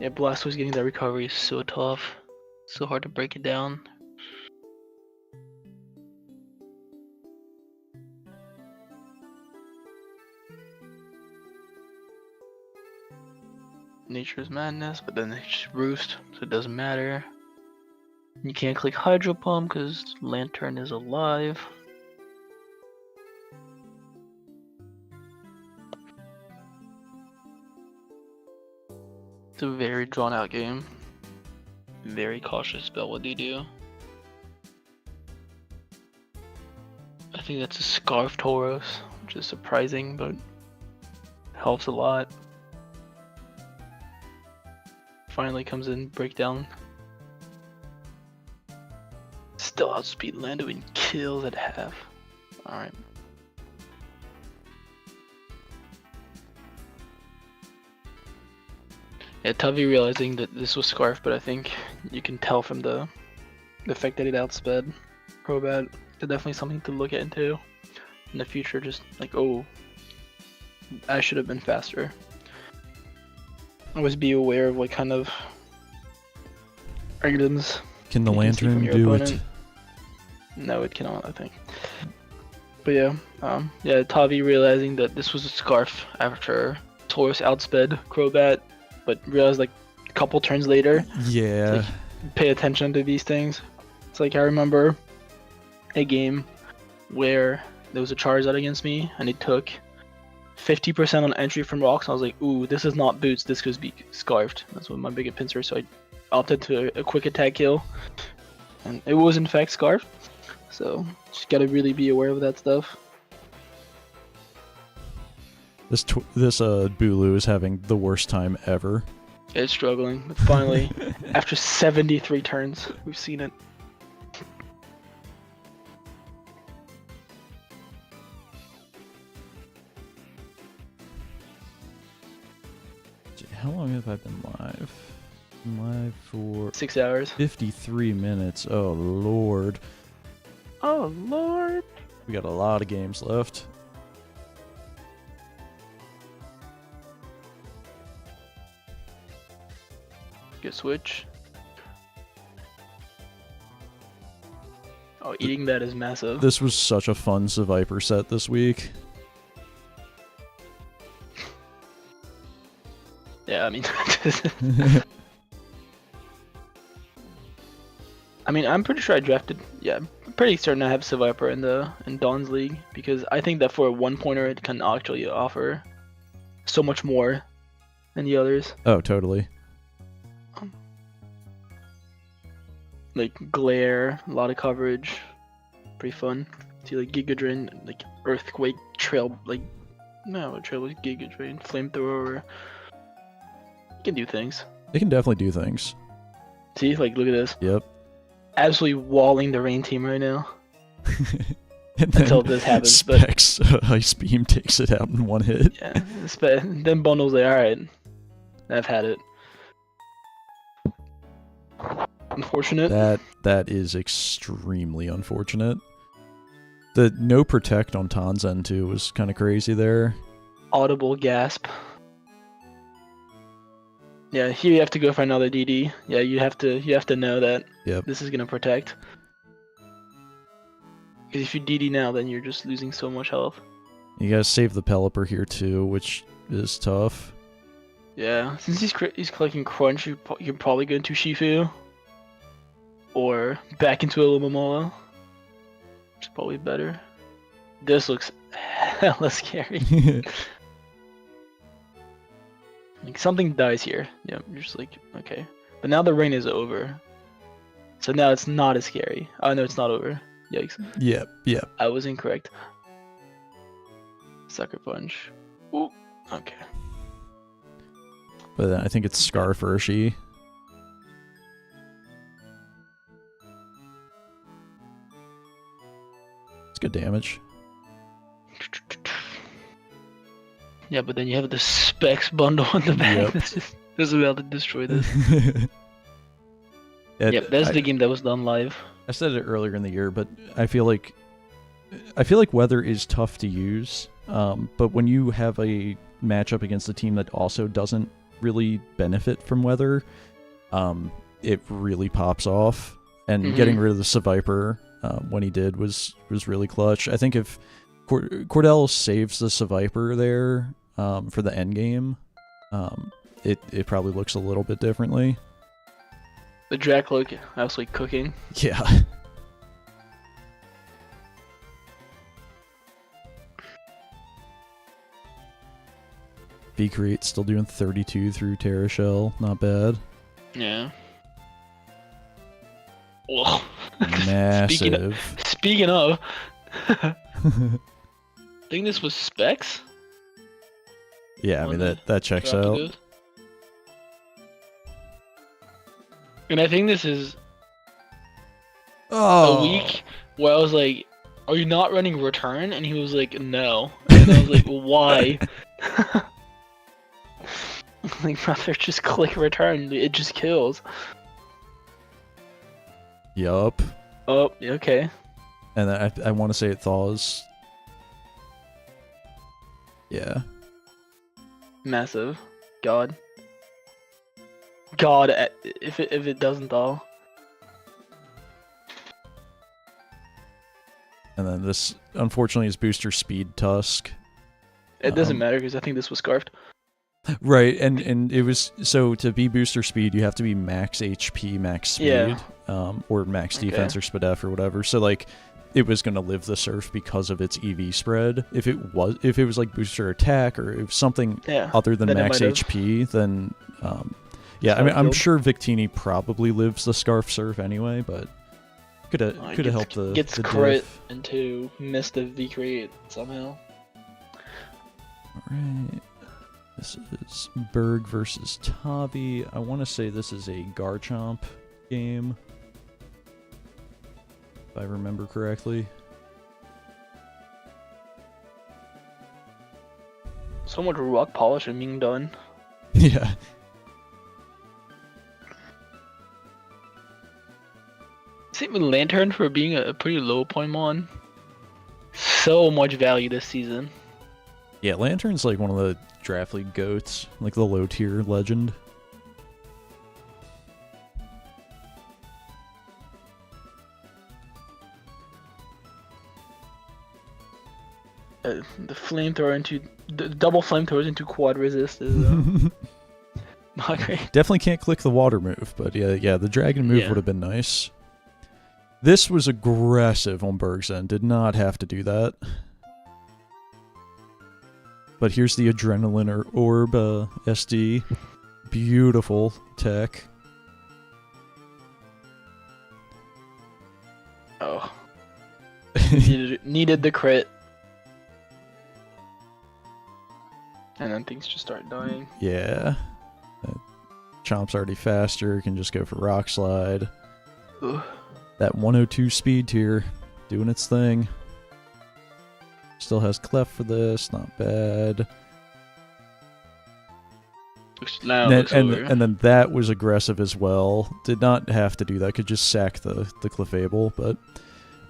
Yeah, Blastoise getting that recovery is so tough. So hard to break it down. Nature's Madness, but then they just roost, so it doesn't matter. You can't click Hydro Pump because Lantern is alive. It's a very drawn out game. Very cautious about what they do. I think that's a Scarf Tauros, which is surprising, but helps a lot. Finally comes in, breakdown. Still outspeed Lando and kills at half. Alright. Yeah, Tavi realizing that this was Scarf, but I think you can tell from the fact that it outsped Crobat. It's definitely something to look into in the future. Just like, oh, I should have been faster. Always be aware of what kind of items. Can the Lantern do opponent. it? No, it cannot, I think. But yeah, Tavi realizing that this was a Scarf after Tauros outsped Crobat, but realized like a couple turns later. Yeah. Like, pay attention to these things. It's like I remember a game where there was a Charizard against me, and it took 50% on entry from rocks. I was like, ooh, this is not boots, this could be Scarfed. That's what my biggest pincer, so I opted to a quick attack kill. And it was in fact Scarfed. So, just gotta really be aware of that stuff. This Bulu is having the worst time ever. It's struggling, but finally, after 73 turns, we've seen it. How long have I been live? I'm live for 6 hours. 53 minutes. Oh lord. Oh lord. We got a lot of games left. Good switch. Oh, eating that is massive. This was such a fun Seviper set this week. Yeah, I mean, I'm pretty sure I drafted. Yeah, I'm pretty certain I have Seviper in Dawn's league because I think that for a 1-pointer it can actually offer so much more than the others. Oh, totally. Like glare, a lot of coverage, pretty fun. See like Giga Drain, like Earthquake, Trail, like no, Trail was Giga Drain, Flamethrower. Can do things. They can definitely do things. See, like look at this. Yep. Absolutely walling the Rain team right now. And Until this happens, Specs Ice Beam takes it out in one hit. Yeah, then Bundle's like, alright, I've had it. Unfortunate. That is extremely unfortunate. The no protect on Tanzen too was kind of crazy there. Audible gasp. Yeah, here you have to go for another DD. Yeah, you have to know that this is gonna protect. Because if you DD now, then you're just losing so much health. You gotta save the Pelipper here too, which is tough. Yeah, since he's collecting Crunch, you're probably going to Shifu. Or back into a Lumamola. Which is probably better. This looks hella scary. Like something dies here. Yeah, you're just like, okay. But now the rain is over. So now it's not as scary. Oh no, it's not over. Yikes. Yep. I was incorrect. Sucker punch. Ooh. Okay. But then I think it's Scarf Urshi. It's good damage. Yeah, but then you have the specs bundle in the back. Yep. This is about to destroy this. Yep, that's the game that was done live. I said it earlier in the year, but I feel like weather is tough to use. But when you have a matchup against a team that also doesn't really benefit from weather, it really pops off. And getting rid of the Seviper when he did was really clutch. I think if Cordell saves the Seviper there for the end game, it probably looks a little bit differently. The Jack look absolutely cooking. Yeah. V-Create still doing 32 through Terra Shell. Not bad. Yeah. Ugh. Massive. Speaking of, I think this was specs. Yeah, I mean that checks out. This. And I think this is a week where I was like, "Are you not running return?" And he was like, "No." And I was like, "Why?" Like, brother, just click return. It just kills. Yup. Oh, okay. And I want to say it thaws. Yeah. Massive. God, if it doesn't thaw. And then this, unfortunately, is Booster Speed Tusk. It doesn't matter because I think this was scarfed. Right, and it was, so to be Booster Speed, you have to be max HP, max speed, or max defense or SPDF or whatever. So like, it was going to live the surf because of its EV spread. If it was like Booster Attack or if something other than max HP, then yeah, I mean, I'm sure Victini probably lives the Scarf Surf anyway, but could have helped the gets the crit diff. into miss the V-Create somehow. Alright. This is Berg versus Tavi. I want to say this is a Garchomp game, if I remember correctly. So much rock polish and being done. Yeah. Same with Lantern for being a pretty low Pokémon. So much value this season. Yeah, Lantern's like one of the draft league goats, like the low tier legend. The flamethrower into the double flamethrowers into quad resist is not great. Definitely can't click the water move, but yeah, the dragon move would have been nice. This was aggressive on Berg's end. Did not have to do that. But here's the Adrenaline Orb SD. Beautiful tech. Oh. Needed the crit. And then things just start dying. Yeah. Chomp's already faster. Can just go for Rock Slide. Ugh. That 102 speed tier doing its thing. Still has Clef for this, not bad. And then that was aggressive as well. Did not have to do that. Could just sack the Clefable, but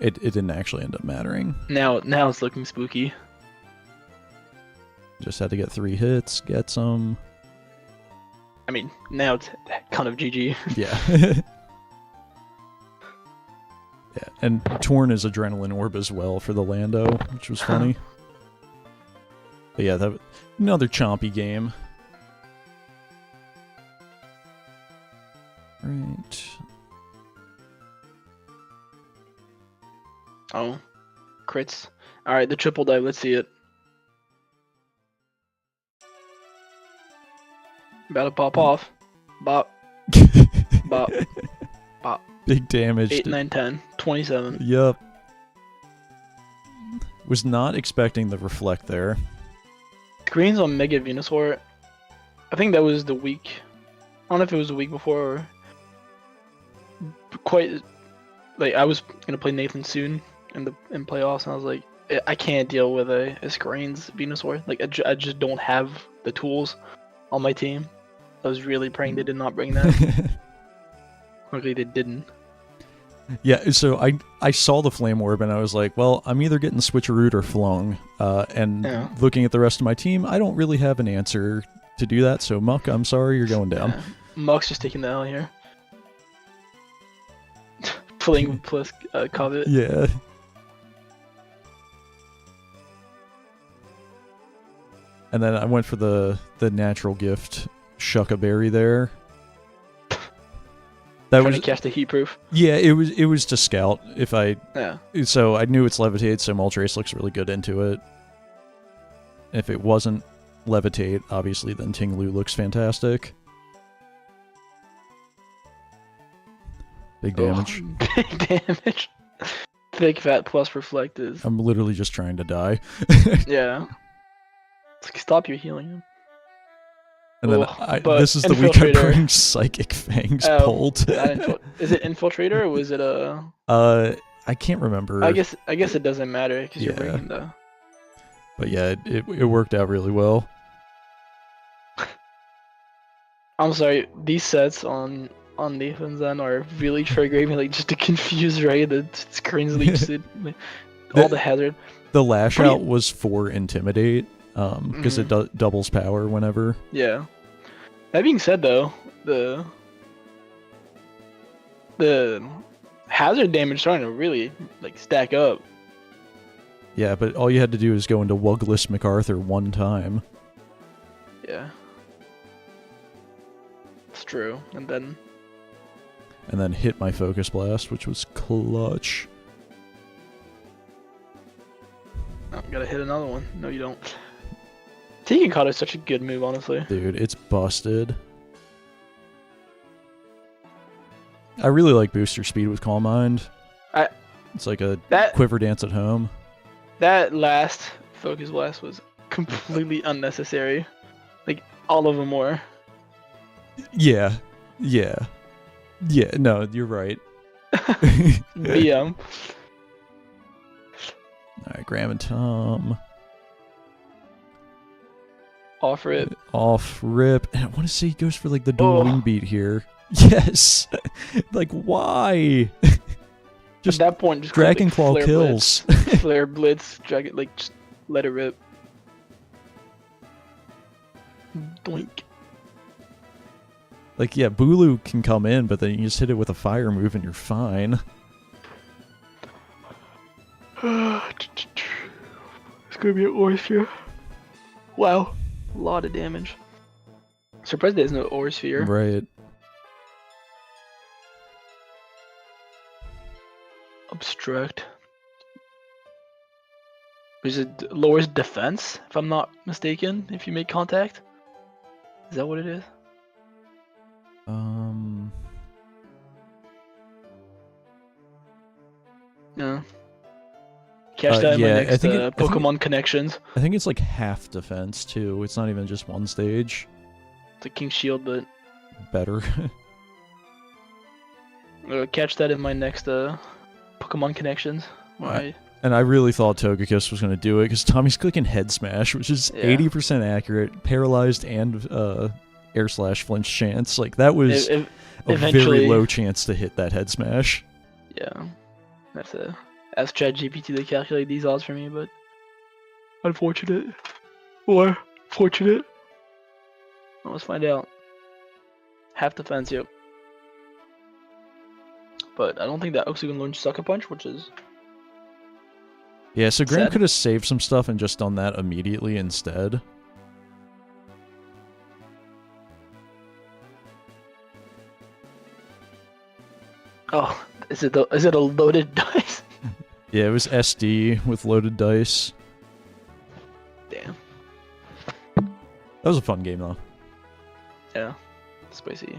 it didn't actually end up mattering. Now it's looking spooky. Just had to get 3 hits, get some. I mean, now it's kind of GG. Yeah. Yeah, and Torn is Adrenaline Orb as well for the Lando, which was funny. But yeah, that another chompy game. Right. Oh, crits. All right, the triple dive. Let's see it. About to pop off. Bop. Bop. Bop. Big damage. 8, 9, 10. 27. Yup. Was not expecting the reflect there. Screens on Mega Venusaur. I think that was the week. I don't know if it was the week before or quite. Like I was gonna play Nathan soon in playoffs, and I was like, I can't deal with a Screens Venusaur. Like I just don't have the tools on my team. I was really praying they did not bring that. Luckily they didn't. Yeah, so I saw the Flame Orb and I was like, well, I'm either getting Switcherooed or Flung. And looking at the rest of my team, I don't really have an answer to do that. So Muck, I'm sorry, you're going down. Yeah. Muck's just taking the L here. Fling plus Covet. Yeah. And then I went for the natural gift Shucka Berry there. That was to catch the heat proof. Yeah, it was to scout if I. Yeah. So I knew it's levitate, so Moltres looks really good into it. If it wasn't levitate, obviously, then Tinglu looks fantastic. Big damage. Oh, big damage. Thick fat plus reflect is. I'm literally just trying to die. Yeah. It's like, stop your healing him. And then this is the week I bring Psychic Fangs pulled. Is it Infiltrator or was it a? I can't remember. I guess it doesn't matter because you're bringing the. But yeah, it worked out really well. I'm sorry, these sets on Nathan's end are really triggering me, like just to confuse Ray. The screens leaks all the hazard. The lash out was for Intimidate. Because it doubles power whenever. Yeah. That being said, though, the hazard damage starting to really stack up. Yeah, but all you had to do is go into Wugless MacArthur one time. Yeah. It's true, and then hit my Focus Blast, which was clutch. Oh, gotta hit another one. No, you don't. Taking Kata is such a good move, honestly. Dude, it's busted. I really like booster speed with Calm Mind. It's like a quiver dance at home. That last Focus Blast was completely unnecessary. Like, all of them were. Yeah. No, you're right. BM. Alright, Graham and Tom. Off rip. Off rip. And I want to say he goes for the dual wing beat here. Yes! Why? Just at that point, just Dragon Claw kills. Flare Blitz, Dragon, just let it rip. Doink. Bulu can come in, but then you just hit it with a fire move and you're fine. It's gonna be an Orsphere. Wow. A lot of damage. Surprised there's no Orsphere. Right. Obstruct. Which it lowers defense, if I'm not mistaken, if you make contact. Is that what it is? No. Catch that in my next Pokemon Connections. I think it's half defense too. It's not even just one stage. It's a King Shield, but better. Catch that in my next Pokemon Connections. And I really thought Togekiss was going to do it because Tommy's clicking Head Smash, which is 80% accurate, paralyzed, and Air Slash flinch chance. That was a very low chance to hit that Head Smash. Yeah, that's ask ChatGPT to calculate these odds for me, but unfortunate or fortunate. Well, let's find out. Half defense, yep. But I don't think that Oxygen learned Sucker Punch, which is. Yeah, so Graham could have saved some stuff and just done that immediately instead. Oh, is it a loaded dice? Yeah, it was SD with loaded dice. Damn. That was a fun game though. Yeah. Spicy.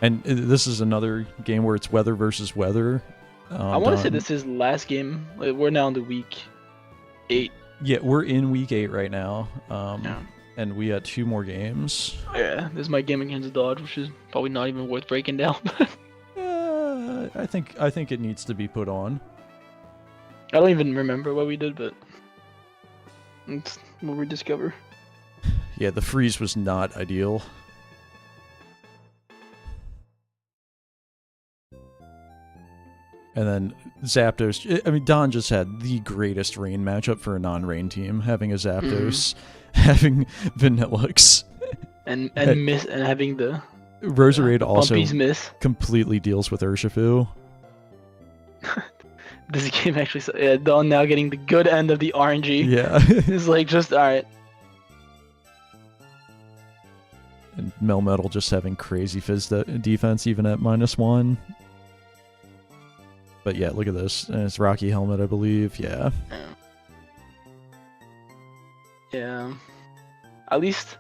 And this is another game where it's weather versus weather. I want to say this is last game. Like, we're now in the week 8. Yeah, we're in week 8 right now. Yeah. And we got 2 more games. Yeah, this is my game against Dodge, which is probably not even worth breaking down. I think it needs to be put on. I don't even remember what we did, but it's what we discover. Yeah, the freeze was not ideal. And then Zapdos. I mean, Don just had the greatest rain matchup for a non-rain team, having a Zapdos, having Vanillux, and miss and having the Roserade also Bumpy's miss. completely deals with Urshifu. This game actually, yeah, Don now getting the good end of the RNG. Yeah. It's like just alright. And Melmetal just having crazy fizz defense even at -1. But yeah, look at this. And it's Rocky Helmet, I believe. Yeah. Yeah. At least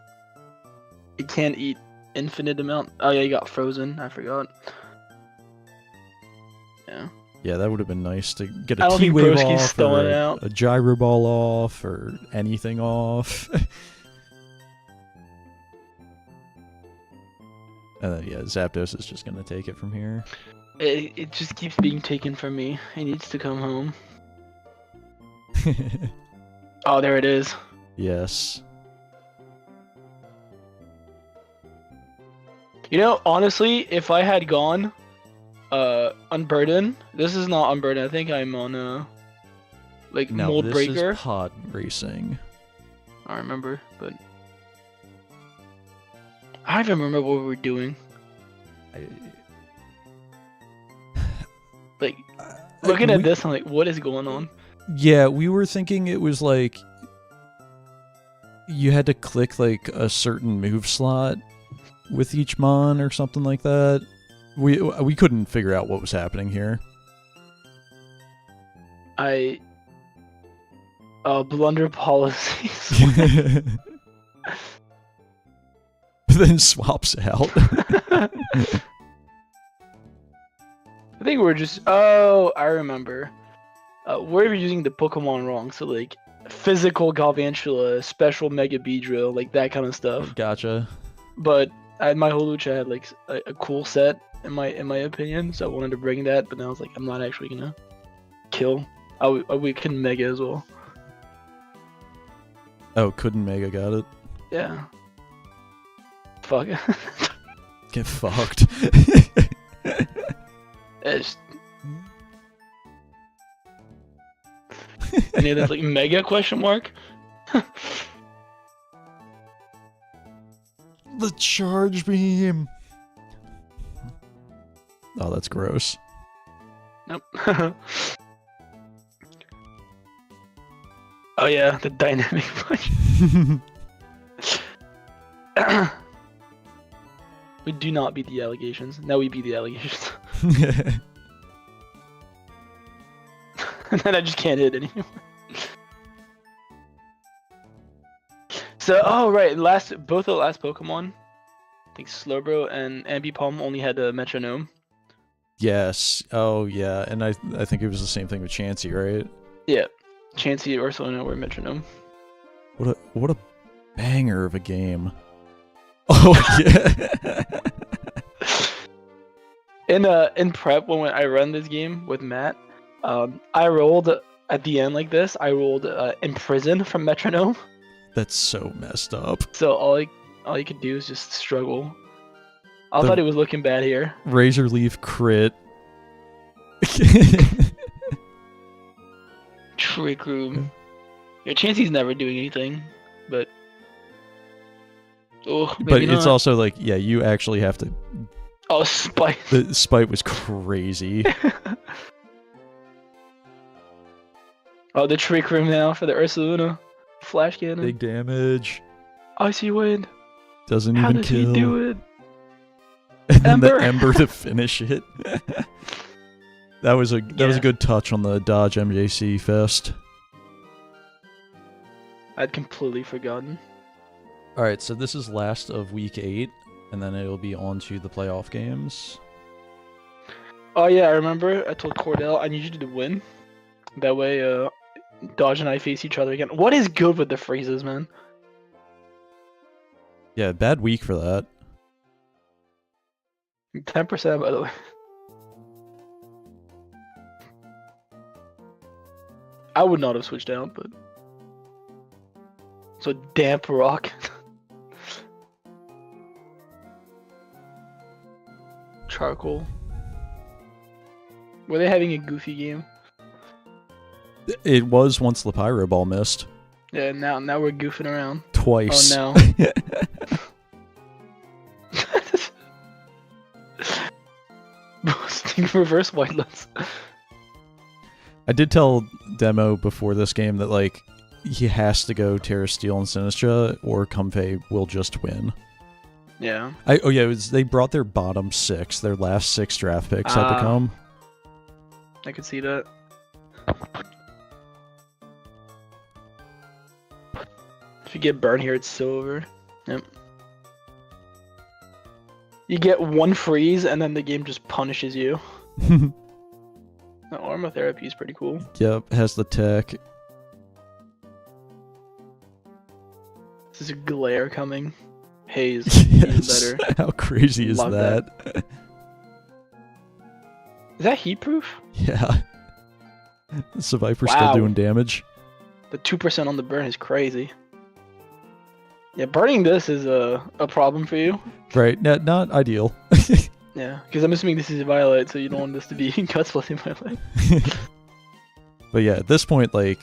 it can't eat infinite amount. Oh yeah, you got frozen. I forgot. Yeah. Yeah, that would have been nice to get I a don't think T-Wave Broski's off, throwing or it out. a Gyro Ball off, or anything off. And then, yeah, Zapdos is just going to take it from here. It just keeps being taken from me. He needs to come home. Oh, there it is. Yes. You know, honestly, if I had gone Unburden, this is not Unburden. I think I'm on like No, Mold this Breaker. is pod racing. I remember, but I don't even remember what we were doing. Like looking at this, I'm like, what is going on? Yeah, we were thinking it was like you had to click like a certain move slot with each mon or something like that. We couldn't figure out what was happening here. Blunder policies. Then swaps out. I think we're just. Oh, I remember. We're using the Pokemon wrong. So like, physical Galvantula, special Mega Beedrill, like that kind of stuff. Gotcha. But my Holucha had like a cool set in my opinion, so I wanted to bring that. But then I was like, I'm not actually gonna kill. We can Mega as well. Oh, couldn't Mega got it. Yeah. Fuck. Get fucked. It's... Any of that's like Mega question mark? The charge beam. Oh, that's gross. Nope. Oh yeah, the dynamic punch. We do not beat the allegations. Now we beat the allegations. And then I just can't hit anymore. So, oh right, both the last Pokemon, I think Slowbro and Ambipom only had a metronome. Yes. Oh yeah, and I think it was the same thing with Chansey, right? Yeah, Chansey, Ursaluna were metronome. What a banger of a game. Oh yeah. In prep when I run this game with Matt, I rolled at the end like this. I rolled Imprison from metronome. That's so messed up. So all you could do is just struggle. I thought it was looking bad here. Razor Leaf crit. Trick Room. Your Chansey's never doing anything, but but it's not. also like, yeah, you actually have to. Oh, Spite. The Spite was crazy. Oh, the Trick Room now for the Ursaluna. Flash Cannon. Big damage. Icy Wind. Doesn't How even does kill. he do it? And then Ember. the Ember to finish it. That was a good touch on the Dodge MJC fest. I'd completely forgotten. All right, so this is last of week 8, and then it'll be on to the playoff games. Oh yeah, I remember. I told Cordell I need you to win. That way, Dodge and I face each other again. What is good with the freezes, man? Yeah, bad week for that. 10% by the way. I would not have switched out, but so damp rock. Charcoal. Were they having a goofy game? It was once the Pyro Ball missed. Yeah, now we're goofing around. Twice. Oh no. Boosting reverse wildlands. I did tell Demo before this game that, like, he has to go Terra Steel and Sinistra, or Comfey will just win. Yeah. They brought their bottom 6, their last 6 draft picks had to come. I could see that. If you get burned here, it's so over. Yep. You get one freeze, and then the game just punishes you. The aromatherapy is pretty cool. Yep, has the tech. This is a glare coming. Haze. Yes. Even better. How crazy is Love that? Is that heat proof? Yeah. Is the Viper Wow. still doing damage? The 2% on the burn is crazy. Yeah, burning this is a problem for you. Right, not ideal. Yeah, because I'm assuming this is a Violet, so you don't want this to be Guts plus Violet. But yeah, at this point, like,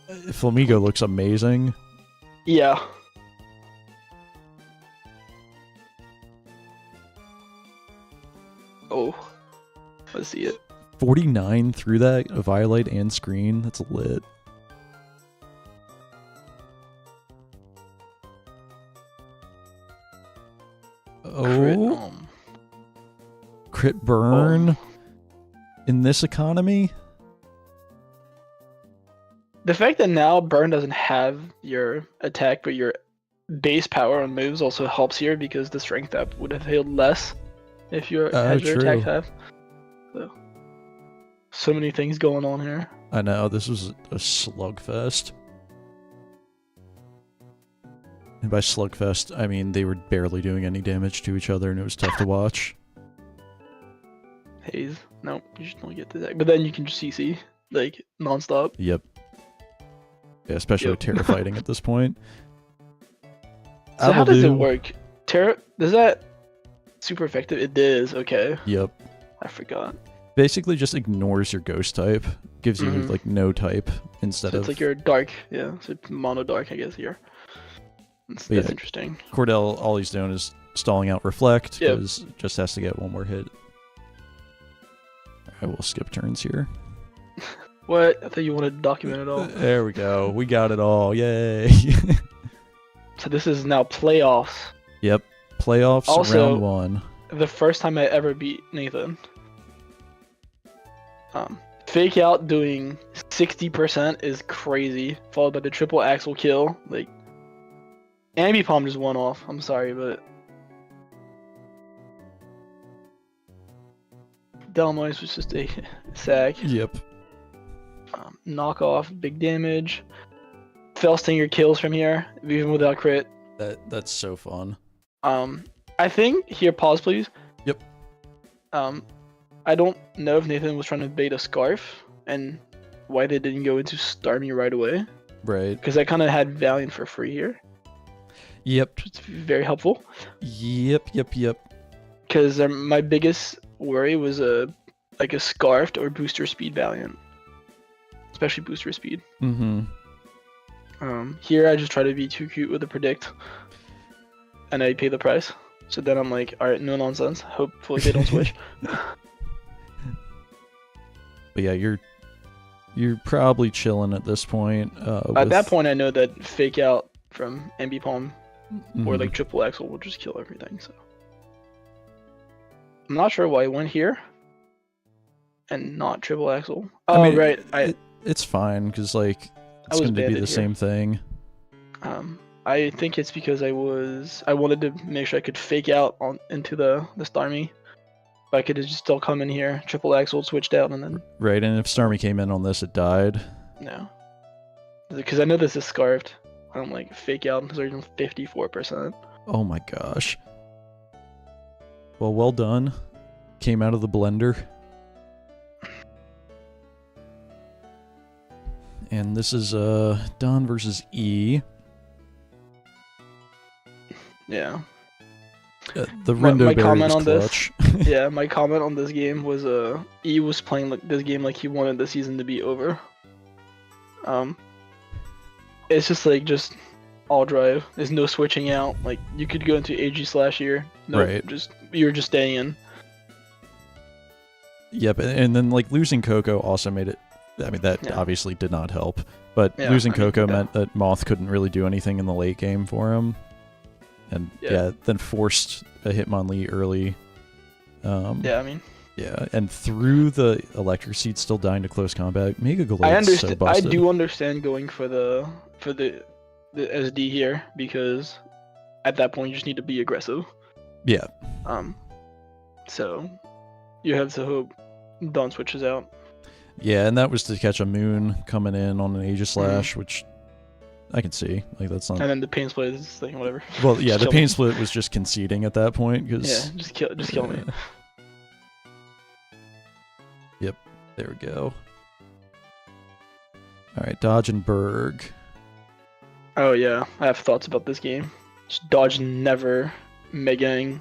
Flamigo looks amazing. Yeah. Oh, let's see it. 49 through that, Violate and Screen, that's lit. Oh, crit burn in this economy? The fact that now burn doesn't have your attack, but your base power on moves also helps here because the strength up would have healed less if you had your true. attack half. So many things going on here. I know, this was a slugfest. And by slugfest, I mean they were barely doing any damage to each other and it was tough to watch. Haze. Nope, you just don't get to that. But then you can just CC, like, non-stop. Yep. Yeah, especially with Terra fighting at this point. So how does it work? Terra, does that super effective? It is, okay. Yep. I forgot. Basically just ignores your ghost type. Gives you, like, no type instead So of... it's like your dark, yeah. So it's mono dark, I guess, here. That's yeah, interesting. Cordell, all he's doing is stalling out Reflect, Yep. because just has to get one more hit. I will skip turns here. What? I thought you wanted to document it all. There we go. We got it all. Yay. So this is now playoffs. Yep. Playoffs, Also- round 1. The first time I ever beat Nathan. Fake out doing 60% is crazy, followed by the triple axle kill. Like, Ambi Palm just won off. I'm sorry, but Delmoise was just a sack. Yep. Knockoff, big damage. Fell Stinger kills from here, even without crit. That's so fun. I think here, pause please. Yep. I don't know if Nathan was trying to bait a scarf and why they didn't go into Starmie right away. Right. Because I kind of had Valiant for free here. Yep. It's very helpful. Yep. Because my biggest worry was a scarfed or booster speed Valiant. Especially booster speed. Mm-hmm. Here I just try to be too cute with the predict. And I pay the price. So then I'm like, alright, no nonsense. Hopefully they don't switch. But yeah, you're probably chilling at this point. At that point I know that fake out from Ambi Palm or Mhm. like triple axle will just kill everything, so. I'm not sure why I went here. and not triple axle? I Oh, mean, right. it's fine because like I it's was going to be banded the here. same thing. I think it's because I wanted to make sure I could fake out into the Starmie. But I could just still come in here, triple axle, switched out, and then Right, and if Starmie came in on this, it died. no. Because I know this is scarfed. I'm like fake out because they're even 54%. Oh my gosh. Well done. Came out of the blender. And this is Don versus E. Yeah. The My Rindo Berry comment was on this- clutch. Yeah, my comment on this game was E was playing like this game like he wanted the season to be over. It's just all drive. There's no switching out. Like you could go into AG/ here. No, Right. You're just staying in. Yep, and then like losing Coco also made it. I mean, that Yeah. obviously did not help. But Yeah, losing I mean, Coco yeah. meant that Moth couldn't really do anything in the late game for him. And Yeah. then forced a Hitmonlee early. Yeah, I mean, Yeah, and through the electric seed still dying to close combat. Mega Galade's I so understand. I busted. do understand going for the SD here because at that point you just need to be aggressive. Yeah, So you have to hope Dawn switches out. yeah, and that was to catch a Moon coming in on an Aegislash, which I can see. Like that's not. And then the pain split is this thing, whatever. Well, yeah, Just the kill pain me. split was just conceding at that point because. Yeah, just kill me. Yep, there we go. All right, Dodge and Berg. Oh yeah, I have thoughts about this game. Just dodge never megaing.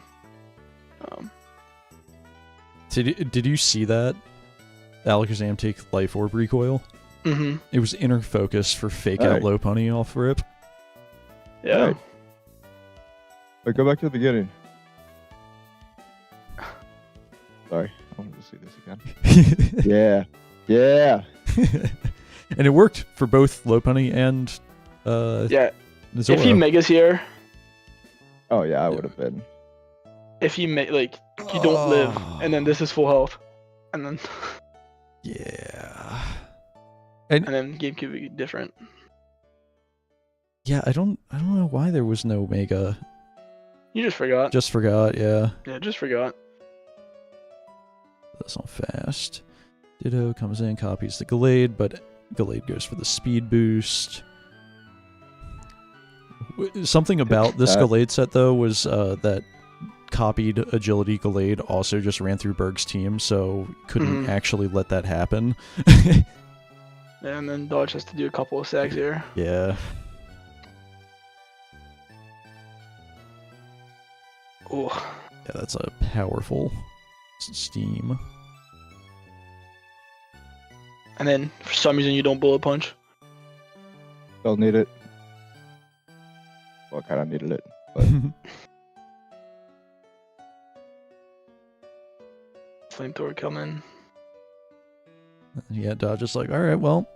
Did you see that? Alakazam take Life Orb recoil? Mm-hmm. It was inner focus for fake out Alright. low punny off rip. Yeah. Alright. But go back to the beginning. Sorry, I wanted to see this again. Yeah. Yeah. And it worked for both low punny and Yeah. Zoro. If he megas here, Oh yeah, I would have been. if he you don't live, and then this is full health, and then Yeah. and then game could be different. Yeah, I don't know why there was no Mega. You just forgot. Just forgot, yeah. Yeah, just forgot. That's not fast. Ditto comes in, copies the Gallade, but Gallade goes for the speed boost. Something about this Gallade set, though, was that copied Agility Gallade also just ran through Berg's team, so couldn't actually let that happen. And then Dodge has to do a couple of sacks here. Yeah. Oh, Yeah, that's a powerful steam. and then for some reason you don't bullet punch. Don't need it. Well, kind of needed it. Flamethrower coming. Yeah, Dodge is like, alright, well,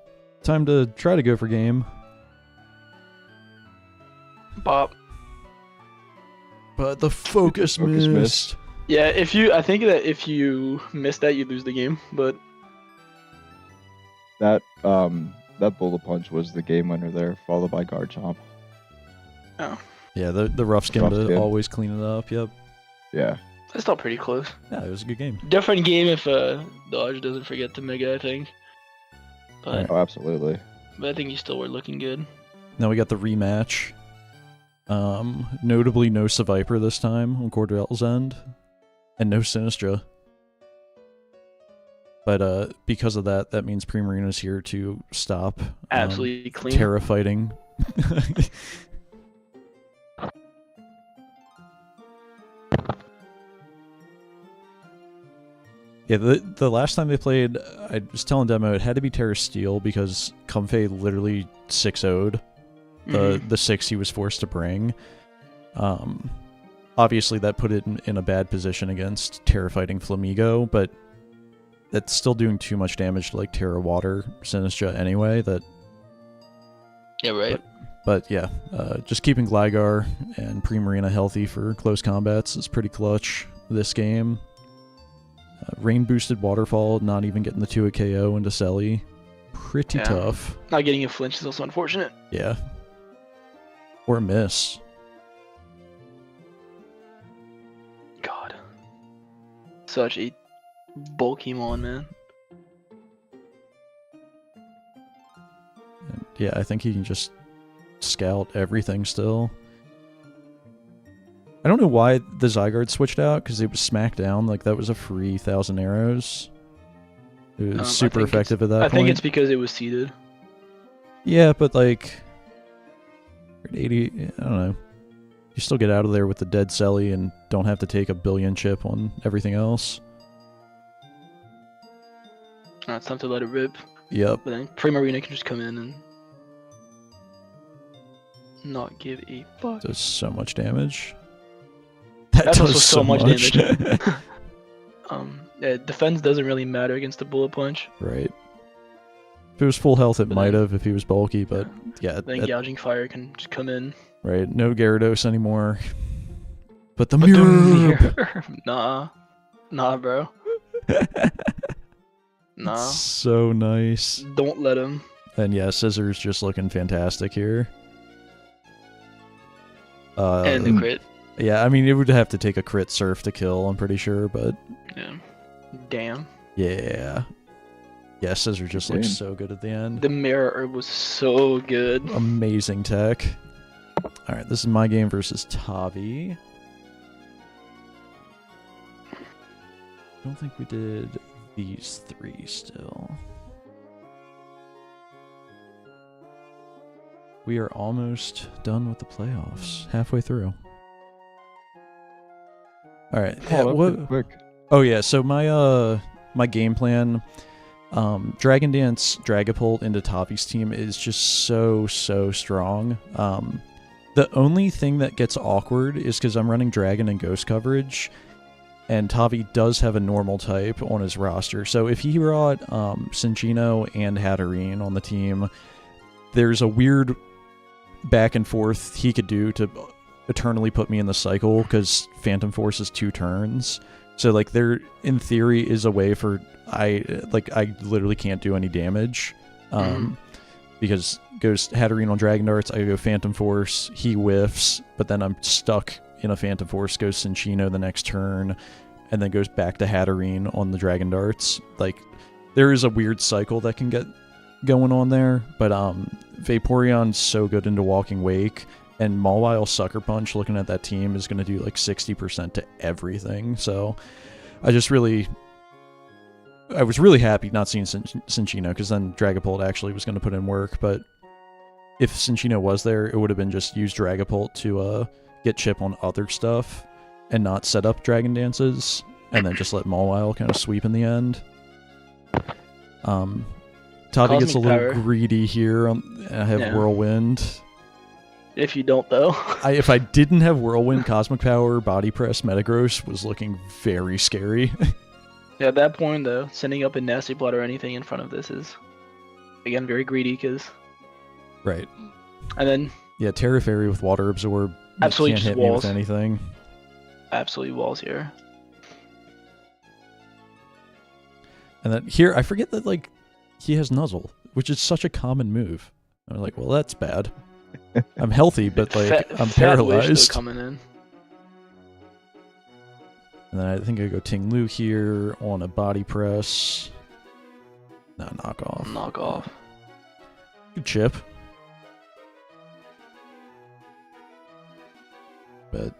time to try to go for game. Bop. But the focus, Focus missed. missed. Yeah, I think that if you miss that, you lose the game. But That bullet punch was the game winner there, followed by guard chomp. Yeah, the rough skin Rough to skin. always clean it up, yep. Yeah. that's still pretty close. Yeah, it was a good game. Different game if Dodge doesn't forget to mega, I think. But Oh, absolutely. I think you still were looking good. Now we got the rematch. Notably no Seviper this time on Cordell's end. And no Sinistra. But because of that, that means Primarina's here to stop Absolutely clean. Terra fighting. Yeah, the last time they played, I was telling Demo it had to be Terra Steel because Comfey literally 6-0'd the 6 he was forced to bring. Obviously that put it in a bad position against Terra fighting Flamigo, but that's still doing too much damage to like Terra Water Sinistra anyway. Yeah, right. But yeah, just keeping Gligar and Primarina healthy for close combats is pretty clutch this game. Rain boosted waterfall, not even getting the 2-hit KO into Selly. Pretty Yeah. tough. Not getting a flinch is also unfortunate. Yeah. Or a miss. God. Such a bulky mon, man. And yeah, I think he can just scout everything still. I don't know why the Zygarde switched out, because it was smacked down. Like, that was a free 1,000 arrows. It was super effective at that point. I think it's because it was seeded. Yeah, but like 80, I don't know. You still get out of there with the dead Selly and don't have to take a billion chip on everything else. It's time to let it rip. Yep. But then Primarina can just come in and not give a fuck. Does so much damage. That That's also does so much damage. Yeah, Defense doesn't really matter against a bullet punch. right. If it was full health, it But might then- have if he was bulky, but yeah, Then Gouging Fire can just come in. right. No Gyarados anymore. But the But the mirror. mirror- Nah, bro. Nah. So nice. Don't let him. And yeah, Scissors just looking fantastic here. And the crit. Yeah, I mean, it would have to take a crit surf to kill, I'm pretty sure, but Yeah. Damn. yeah. Yeah, Scissor just looks Damn. so good at the end. The mirror herb was so good. Amazing tech. Alright, this is my game versus Tavi. I don't think we did these three still. We are almost done with the playoffs. Halfway through. Alright, yeah, Oh, what... that's quick. Oh yeah, so my game plan, Dragon Dance Dragapult into Tavi's team is just so strong. The only thing that gets awkward is because I'm running Dragon and Ghost coverage, and Tavi does have a normal type on his roster. So if he brought Cinccino and Hatterene on the team, there's a weird back and forth he could do to eternally put me in the cycle, because Phantom Force is 2 turns. So like there in theory is a way for I literally can't do any damage. Because goes Hatterene on Dragon Darts, I go Phantom Force, he whiffs, but then I'm stuck in a Phantom Force, goes Cinccino the next turn, and then goes back to Hatterene on the Dragon Darts. Like there is a weird cycle that can get going on there, but Vaporeon's so good into Walking Wake, and Mawile Sucker Punch, looking at that team, is going to do like 60% to everything. So I was really happy not seeing Cinccino, because then Dragapult actually was going to put in work. But if Cinccino was there, it would have been just use Dragapult to get chip on other stuff and not set up Dragon Dances, and then just let Mawile kind of sweep in the end. Tavi gets a Cosmic little Power. greedy here. I have Yeah. Whirlwind. If you don't, though. If I didn't have Whirlwind, Cosmic Power, Body Press, Metagross was looking very scary. Yeah, at that point, though, sending up a Nasty Plot or anything in front of this is, again, very greedy, because... Right. And then, Yeah, Terra Fairy with Water Absorb. Absolutely Can't just hit me walls. with anything. absolutely walls here. And then here, I forget that, like, he has Nuzzle, which is such a common move. I'm like, well, that's bad. I'm healthy, but, like, I'm Fat Wish, though, paralyzed. coming in. And then I think I go Ting Lu here on a Body Press. No, knock off. Knock off. Good chip. But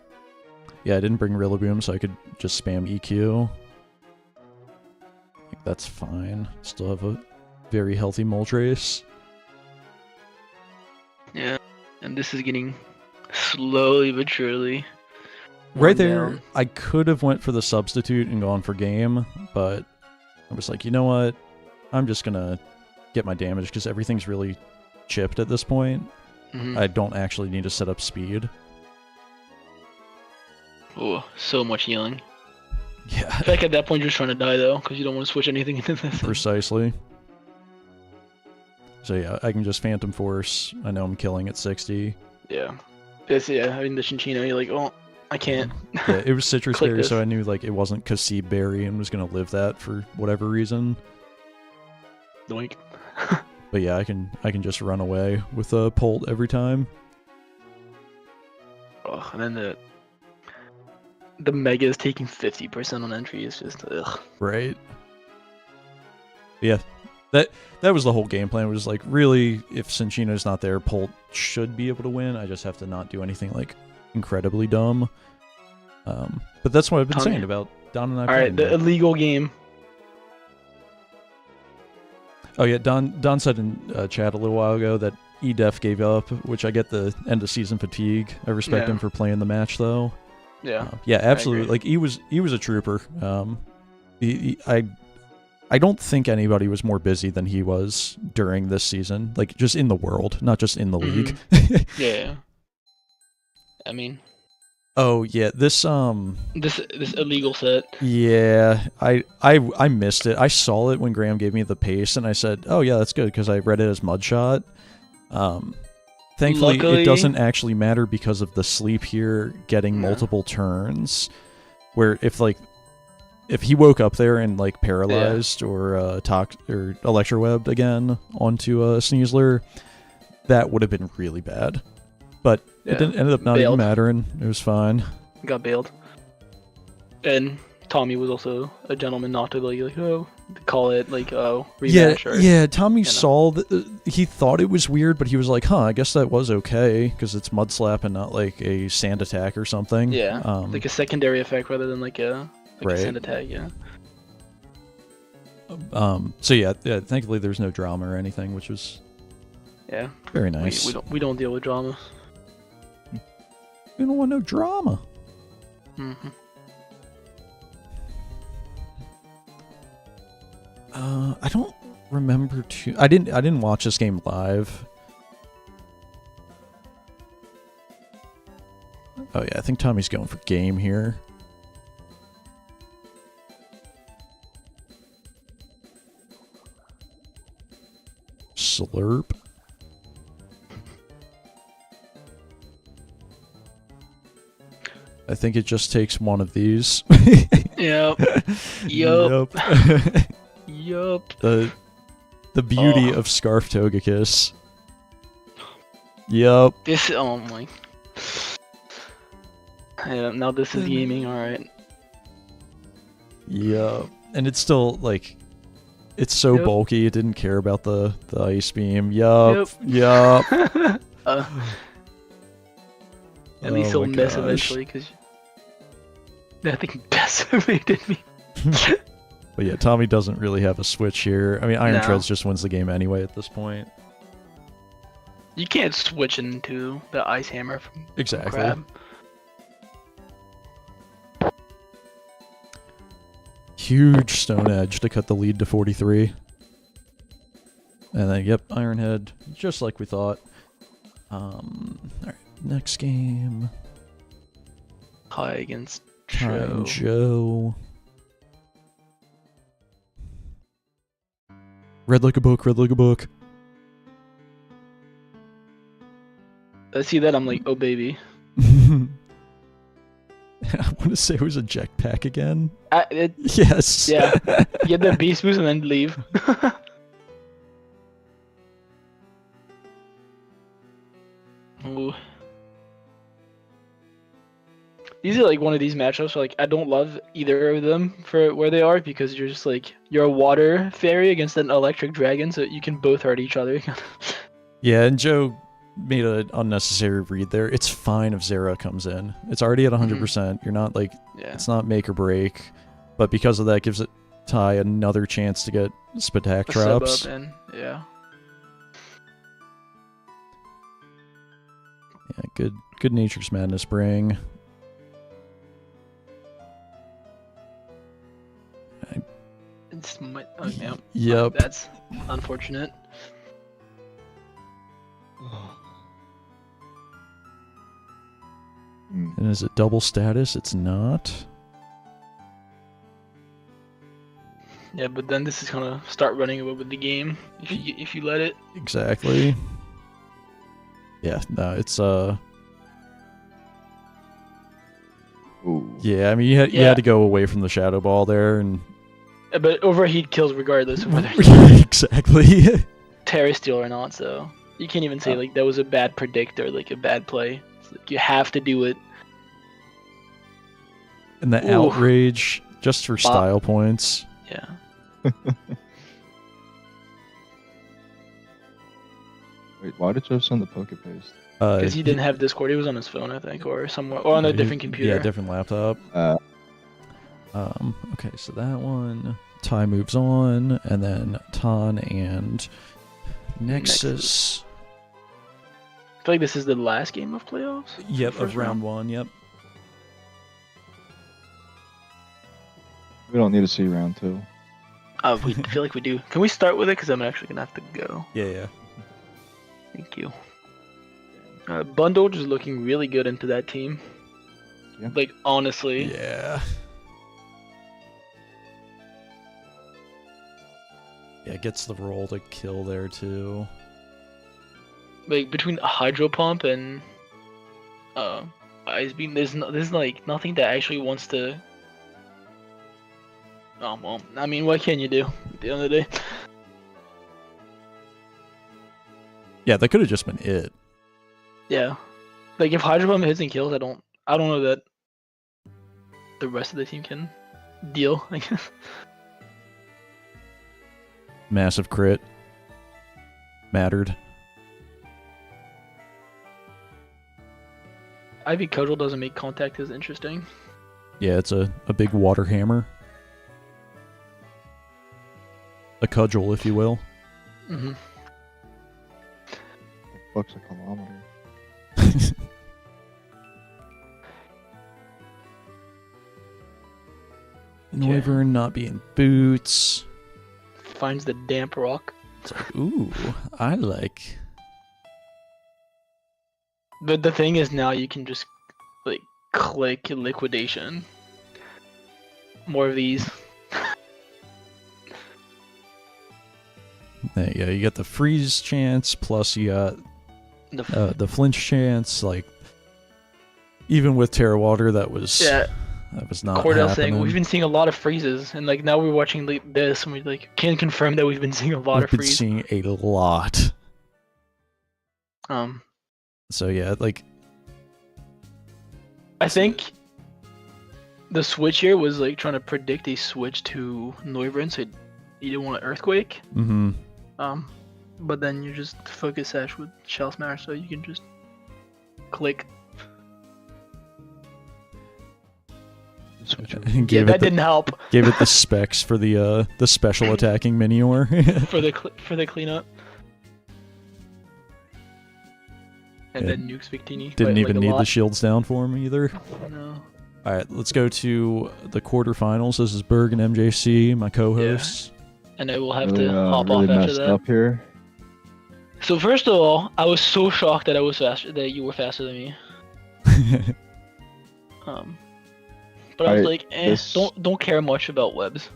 yeah, I didn't bring Rillaboom, so I could just spam EQ. Like, that's fine. Still have a very healthy Moltres. Yeah, and this is getting slowly but surely. Right worn there, down. I could have went for the substitute and gone for game, but I was like, you know what? I'm just gonna get my damage, because everything's really chipped at this point. Mhm. I don't actually need to set up speed. Ooh, so much healing. Yeah, I feel like at that point you're just trying to die, though, because you don't want to switch anything into this. precisely. So yeah, I can just Phantom Force. I know I'm killing at 60. Yeah. I mean, the Cinccino, you're like, oh, I can't. Yeah, it was citrus Click berry, this. so I knew like it wasn't Kasib berry and was gonna live that for whatever reason. Doink. But yeah, I can just run away with a Polt every time. Oh, and then the Mega is taking 50% on entry. It's just ugh. Right. Yeah, that was the whole game plan. Was like, really, if Cinchino's not there, Polt should be able to win. I just have to not do anything like incredibly dumb. But that's what I've been Tommy. saying about Don and I. All right, playing the it. illegal game. Oh yeah, Don said in chat a little while ago that EDEF gave up, which I get the end of season fatigue. I respect Yeah. him for playing the match though. Yeah. Yeah, absolutely. agree. Like he was a trooper. I don't think anybody was more busy than he was during this season. Like just in the world, not just in the league. Yeah. I mean, Oh yeah, this this illegal set. yeah, I missed it. I saw it when Graham gave me the pace, and I said, "Oh yeah, that's good," because I read it as Mudshot. Thankfully, Luckily- it doesn't actually matter because of the sleep here getting Yeah. multiple turns. Where if he woke up there and like paralyzed or electrowebbed again onto a Sneasler, that would have been really bad. But Yeah. it ended up not even Bailed. mattering. It was fine. Got bailed. And Tommy was also a gentleman not to like call it like rematch or Yeah. Tommy know. saw that he thought it was weird, but he was like, "Huh, I guess that was okay because it's mud slap and not like a sand attack or something." yeah, like a secondary effect rather than like a Right. sand attack. Yeah. So yeah. Thankfully, there's no drama or anything, which was Yeah. very nice. We don't deal with drama. We don't want no drama. hmm I don't remember too. I didn't watch this game live. Oh yeah, I think Tommy's going for game here. Slurp. I think it just takes one of these. Yep. Yup. Yup. Yup. The beauty of Scarf Togekiss. Yup. This oh my. Yeah, now this is gaming. All right. Yup. And it's still like, it's so Yep. bulky. It didn't care about the ice beam. Yup. Yep. Yup. At least Oh he'll my miss gosh. eventually, because I think decimated me. But yeah, Tommy doesn't really have a switch here. I mean, Iron No. Treads just wins the game anyway at this point. You can't switch into the Ice Hammer from Exactly. Crab. Huge Stone Edge to cut the lead to 43. And then, yep, Iron Head, just like we thought. Alright, next game. High against Time Joe. Joe. Read like a book, read like a book. I see that, I'm like, oh baby. I want to say it was a jetpack again. Yes. Yeah. Get the beast boost and then leave. Ooh. These are like one of these matchups where, like, I don't love either of them for where they are, because you're just like, you're a water fairy against an electric dragon, so you can both hurt each other. Yeah, and Joe made an unnecessary read there. It's fine if Zera comes in. It's already at 100%. You're not like, Yeah. it's not make or break. But because of that, gives it Ty another chance to get Spatak A sub traps. up and yeah. Yeah, good Nature's Madness bring. It's yeah. Yep. That's unfortunate. And is it double status? It's not. Yeah, but then this is gonna start running away with the game if you let it. Exactly. Yeah, no, it's Yeah, I mean, you had to go away from the Shadow Ball there, and But overheat kills regardless of whether exactly. Terra Steel or not, so you can't even say like that was a bad predict or like a bad play. It's like you have to do it. And the Ooh. outrage just for style points. Yeah. Wait, why did Joe send the Pokepaste? Because he didn't have Discord. He was on his phone, I think, or somewhere, or on a different computer. Yeah, different laptop. Okay, so that one. Ty moves on, and then Ton and Nexus. I feel like this is the last game of playoffs. Yep, of round 1. Yep. We don't need to see round 2. We feel like we do. Can we start with it? Because I'm actually gonna have to go. Yeah. Thank you. Bundle just looking really good into that team. Yeah. Like honestly. Yeah. Yeah, gets the roll to kill there too. Like between Hydro Pump and Ice Beam, there's like nothing that actually wants to. Oh well, I mean, what can you do at the end of the day? Yeah, that could have just been it. Yeah, like if Hydro Pump hits and kills, I don't know that the rest of the team can deal. I guess. Massive crit. Mattered. Ivy Cudgel doesn't make contact as interesting. Yeah, it's a big water hammer. A cudgel, if you will. Mm-hmm. Fuck's a kilometer. Noivern not being boots. Finds the damp rock. It's like, ooh, I like. But the thing is, now you can just like click liquidation. More of these. There you go. You got the freeze chance, plus you got the flinch chance. Like, even with Terra Water, that was not Cordell happening. saying we've been seeing a lot of freezes, and like now we're watching this, and we like can confirm that we've been seeing a lot of freezes. We've been seeing a lot. So yeah, like I think the switch here was like trying to predict a switch to Noivern, so you didn't want an earthquake. Mm-hmm. But then you just focus sash with Shell Smash, so you can just click. Yeah, that didn't help. Gave it the specs for the special attacking Minior. for the cleanup. And then nukes Victini. Didn't even need the shields down for him either. No. Alright, let's go to the quarterfinals. This is Berg and MJC, my co-hosts. Yeah. And I will have really, to hop really off after messed that. up here. So first of all, I was so shocked that that you were faster than me. But I was like, don't care much about webs.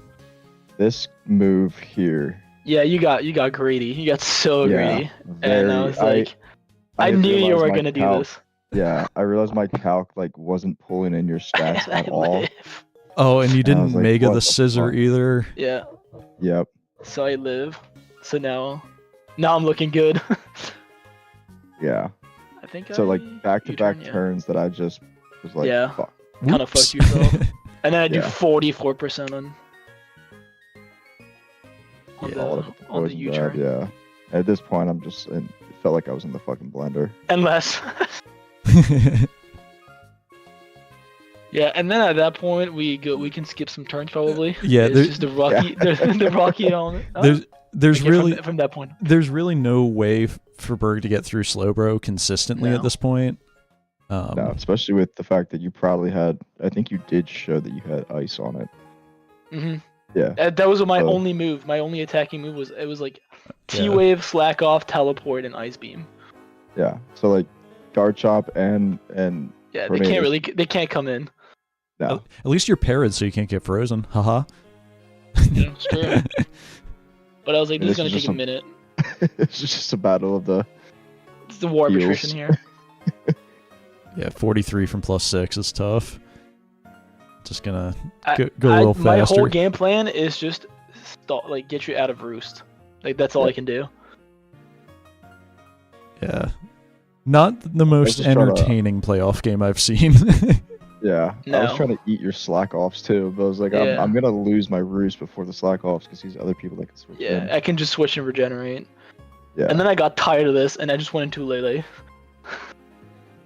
This move here. Yeah, you got greedy. You got so greedy. And I was like, I knew you were gonna do this. Yeah, I realized my calc like wasn't pulling in your stats at all. Oh, and you didn't like, mega the scissor either. Yeah. Yep. So I live. So now I'm looking good. Yeah. I think so like back-to-back turns that I just was like, fuck. Kind of fucked yourself. And then I do 44% on the U-turn. Yeah. At this point, I'm just it felt like I was in the fucking blender. Unless. Yeah, and then at that point we can skip some turns probably. Yeah, it's just the rocky the rocky element. There's really from that point. There's really no way for Berg to get through Slowbro consistently at this point. No, especially with the fact that you probably had. I think you did show that you had ice on it. Mhm. Yeah. That was my only move. My only attacking move was like T-Wave, Slack Off, Teleport, and Ice Beam. Yeah. So like Guard Chop and yeah, tornadoes. they can't come in. No. At least you're parried, so you can't get frozen. Haha. Yeah, it's true. But I was like, this is gonna take a minute. It's just a battle of the. It's the war attrition here. Yeah, 43 from +6 is tough. Just gonna go a little faster. My whole game plan is just get you out of roost. Like that's all I can do. Yeah. Not the most entertaining playoff game I've seen. Yeah, No. I was trying to eat your slack offs too, but I was like, I'm gonna lose my roost before the slack offs because these other people that can switch. Yeah, in. I can just switch and regenerate. Yeah. And then I got tired of this, and I just went into Lele.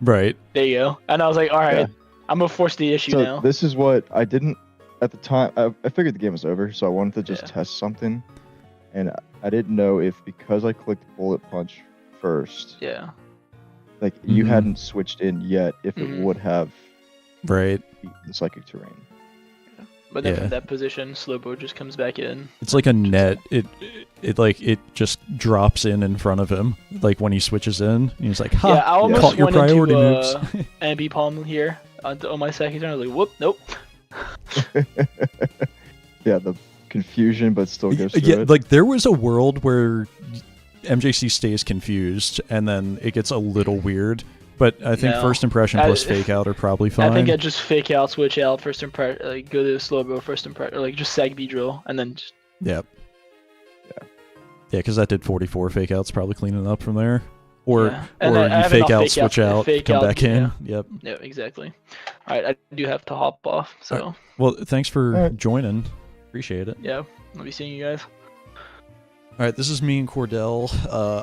Right. There you go. And I was like, all right, Yeah. I'm gonna force the issue So now. this is what I didn't at the time. I figured the game was over, so I wanted to just Yeah. test something, and I didn't know if because I clicked bullet punch first, Yeah. like you Mhm. hadn't switched in yet, if it Mhm. would have Right. beaten psychic terrain. But then Yeah. from that position, Slowbo just comes back in. It's like a net. It just drops in front of him, like when he switches in. And he's like, "Ha! Yeah, I almost Caught your went priority into moves." NB Palm here on my second turn. I was like, whoop, nope. Yeah, the confusion, but still goes through Yeah, it. like there was a world where MJC stays confused, and then it gets a little weird. But I think No. first impression plus fake out are probably fine. I think I just fake out, switch out, first impression, like go to Slowbo, first impression, or like just sag B drill, and then just Yep. Yeah, because that did 44 fake outs, probably cleaning it up from there. Or Yeah. And or I you have fake enough out, fake switch outs, out, fake come out, back in. yeah. Yep. yeah, exactly. All right, I do have to hop off, so Well, thanks for All right. joining. Appreciate it. yeah, I'll be seeing you guys. All right, this is me and Cordell.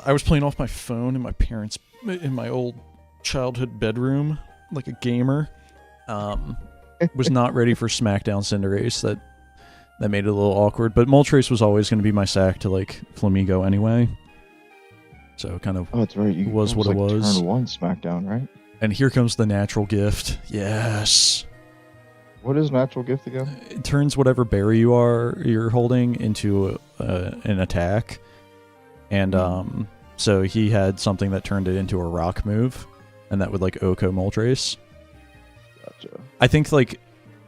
I was playing off my phone in my old childhood bedroom, like a gamer. Was not ready for SmackDown Cinderace. That made it a little awkward. But Moltres was always going to be my sack to like Flamigo anyway. So kind of. Oh, that's right. You Was what it like was. Turn 1 SmackDown, right? And here comes the natural gift. Yes. What is natural gift again? It turns whatever berry you're holding into an attack, and so he had something that turned it into a rock move, and that would like Oko Moltres. Gotcha. I think like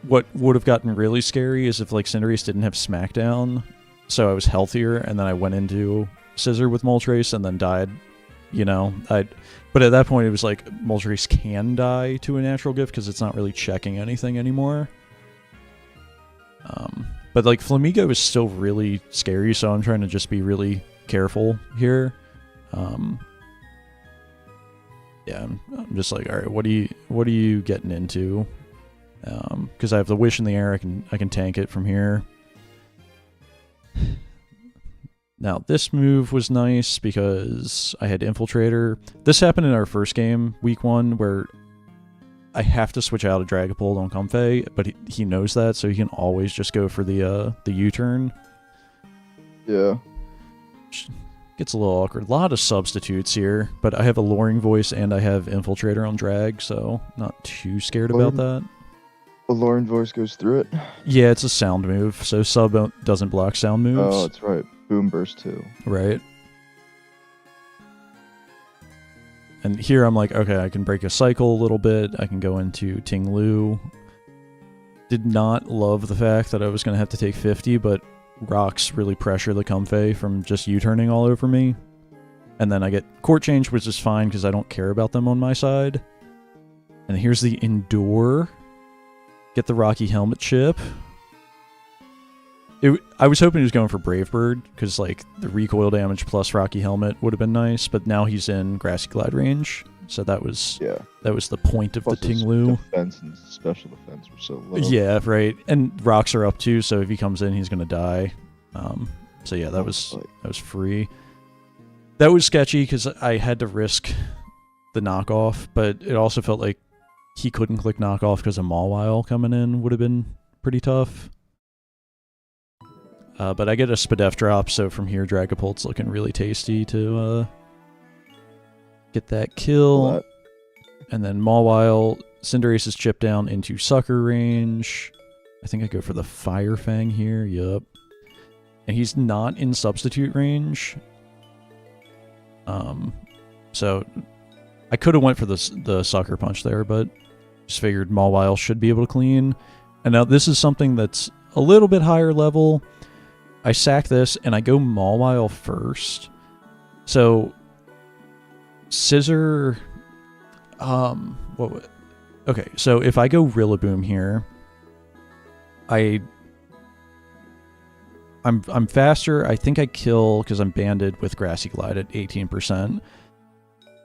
what would have gotten really scary is if like Cinderace didn't have Smackdown, so I was healthier, and then I went into Scissor with Moltres and then died. You know, but at that point it was like Moltres can die to a natural gift because it's not really checking anything anymore. But like Flamigo is still really scary, so I'm trying to just be really careful here. Yeah, I'm just like, all right, what are you getting into? Because I have the Wish in the air, I can tank it from here. Now, this move was nice because I had Infiltrator. This happened in our first game, week 1, where I have to switch out a Dragapult on Comfey, but he knows that, so he can always just go for the U-turn. Yeah. Gets a little awkward. A lot of substitutes here, but I have a Luring Voice and I have Infiltrator on Drag, so not too scared about that. The Lauren voice goes through it. Yeah, it's a sound move, so sub doesn't block sound moves. Oh, that's right. Boom burst too. Right. And here I'm like, okay, I can break a cycle a little bit. I can go into Ting Lu. Did not love the fact that I was going to have to take 50, but rocks really pressure the Comfey from just U-turning all over me. And then I get Court Change, which is fine because I don't care about them on my side. And here's the Endure. Get the Rocky Helmet chip. I was hoping he was going for Brave Bird because like the recoil damage plus Rocky Helmet would have been nice, but now he's in Grassy Glide range, so that was the point of Plus the his Ting Lu. defense and special defense were so low. Yeah, right. And rocks are up too, so if he comes in, he's gonna die. So yeah, that was free. That was sketchy because I had to risk the knockoff, but it also felt like he couldn't click knockoff because a Mawile coming in would have been pretty tough. But I get a Spadef drop, so from here Dragapult's looking really tasty to get that kill. And then Mawile, Cinderace is chipped down into Sucker range. I think I go for the Fire Fang here, yup. And he's not in substitute range. So I could have went for the Sucker Punch there, but just figured Mawile should be able to clean. And now this is something that's a little bit higher level. I sack this, and I go Mawile first. So, Scissor... okay, so if I go Rillaboom here, I'm faster. I think I kill because I'm banded with Grassy Glide at 18%.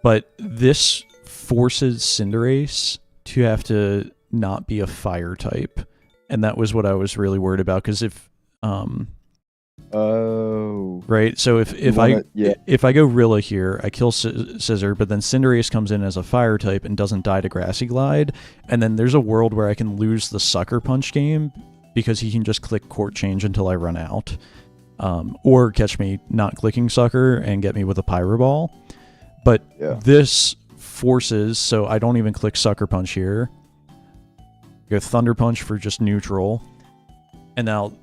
But this forces Cinderace to have to not be a fire type. And that was what I was really worried about, because if right, so if I go Rilla here, I kill Scissor, but then Cinderace comes in as a fire type and doesn't die to Grassy Glide, and then there's a world where I can lose the Sucker Punch game because he can just click Court Change until I run out, or catch me not clicking Sucker and get me with a Pyro Ball. But this forces, so I don't even click Sucker Punch here. Go Thunder Punch for just neutral. And now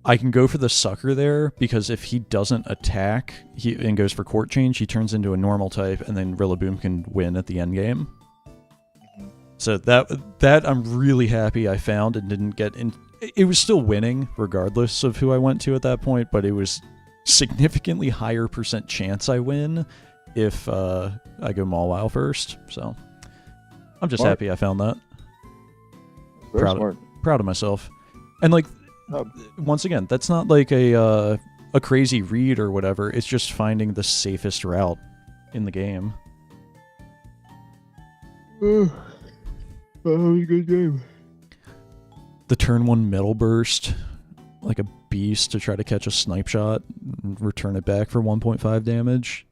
I can go for the Sucker there, because if he doesn't attack and goes for Court Change, he turns into a normal type, and then Rillaboom can win at the end game. So that I'm really happy I found and didn't get in. It was still winning regardless of who I went to at that point, but it was significantly higher % chance I win if I go Mawile first. So I'm just happy I found that. Proud of myself. And like, once again, that's not like a crazy read or whatever. It's just finding the safest route in the game. That was a good game. The turn 1 middle burst, like a beast, to try to catch a snipe shot and return it back for 1.5 damage.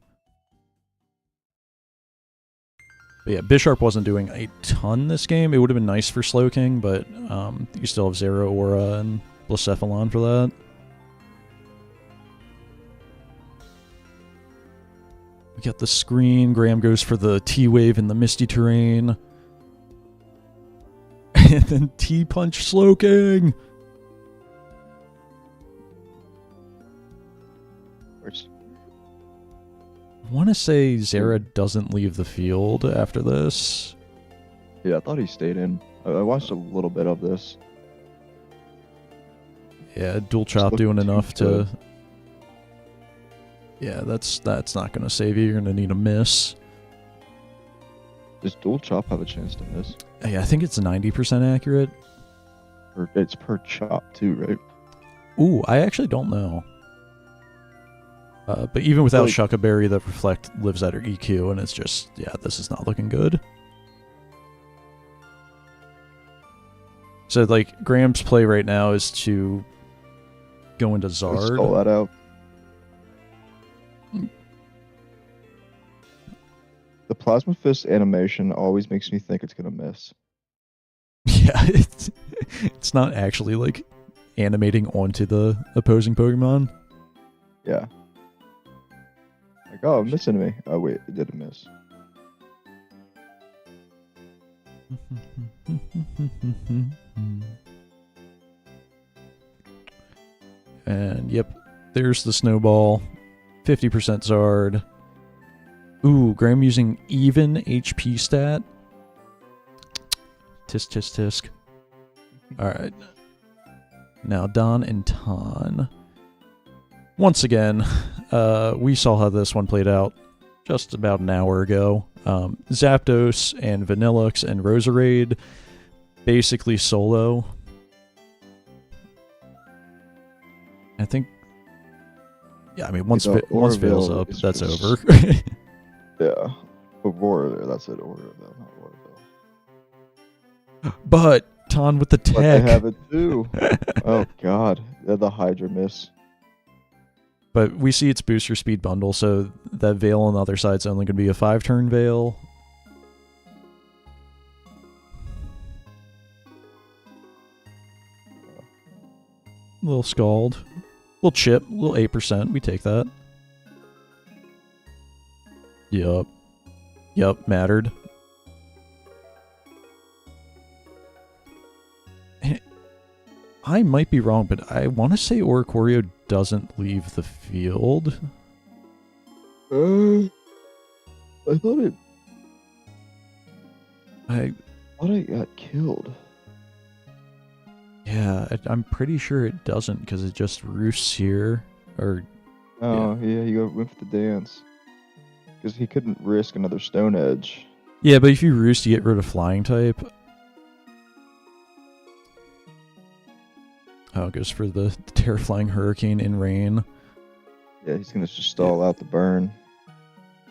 But yeah, Bisharp wasn't doing a ton this game. It would have been nice for Slowking, but you still have Zero Aura and Blacephalon for that. We got the screen. Graham goes for the T-Wave in the Misty Terrain. And then T-Punch Slowking! I want to say Zera doesn't leave the field after this. Yeah, I thought he stayed in. I watched a little bit of this. Yeah, Dual Chop doing enough to... Yeah, that's not going to save you. You're going to need a miss. Does Dual Chop have a chance to miss? Yeah, I think it's 90% accurate. It's per chop too, right? Ooh, I actually don't know. But even without Shuckaberry, the Reflect lives at her EQ, and it's just, yeah, this is not looking good. So, like, Graham's play right now is to go into Zard. Stall that out. The Plasma Fist animation always makes me think it's going to miss. Yeah, it's not actually, like, animating onto the opposing Pokemon. Yeah. Like, oh, I'm missing me. Oh, wait, it didn't miss. And, yep, there's the Snowball. 50% Zard. Ooh, Graham using even HP stat. Tisk, tisk, tisk. Alright. Now, Don and Ton. Once again, we saw how this one played out just about an hour ago. Zapdos and Vanillux and Roserade basically solo. I think... Yeah, I mean, once Veil's up, that's over. Yeah. Aurora, that's it. Aurora, not Aurora. But Ton with the tech. But they have it too. Oh god, the Hydra miss. But we see its booster speed bundle, so that Veil on the other side's only going to be a 5-turn Veil. Little Scald. Little Chip. Little 8%. We take that. Yup. Yup, mattered. I might be wrong, but I want to say Oricorio doesn't leave the field. I thought it... I thought it got killed. Yeah, I'm pretty sure it doesn't, because it just roosts here. Or Oh, yeah, he went for the dance. Because he couldn't risk another Stone Edge. Yeah, but if you roost, you get rid of Flying type. Oh, it goes for the Terrifying Hurricane in rain. Yeah, he's gonna just stall out the burn.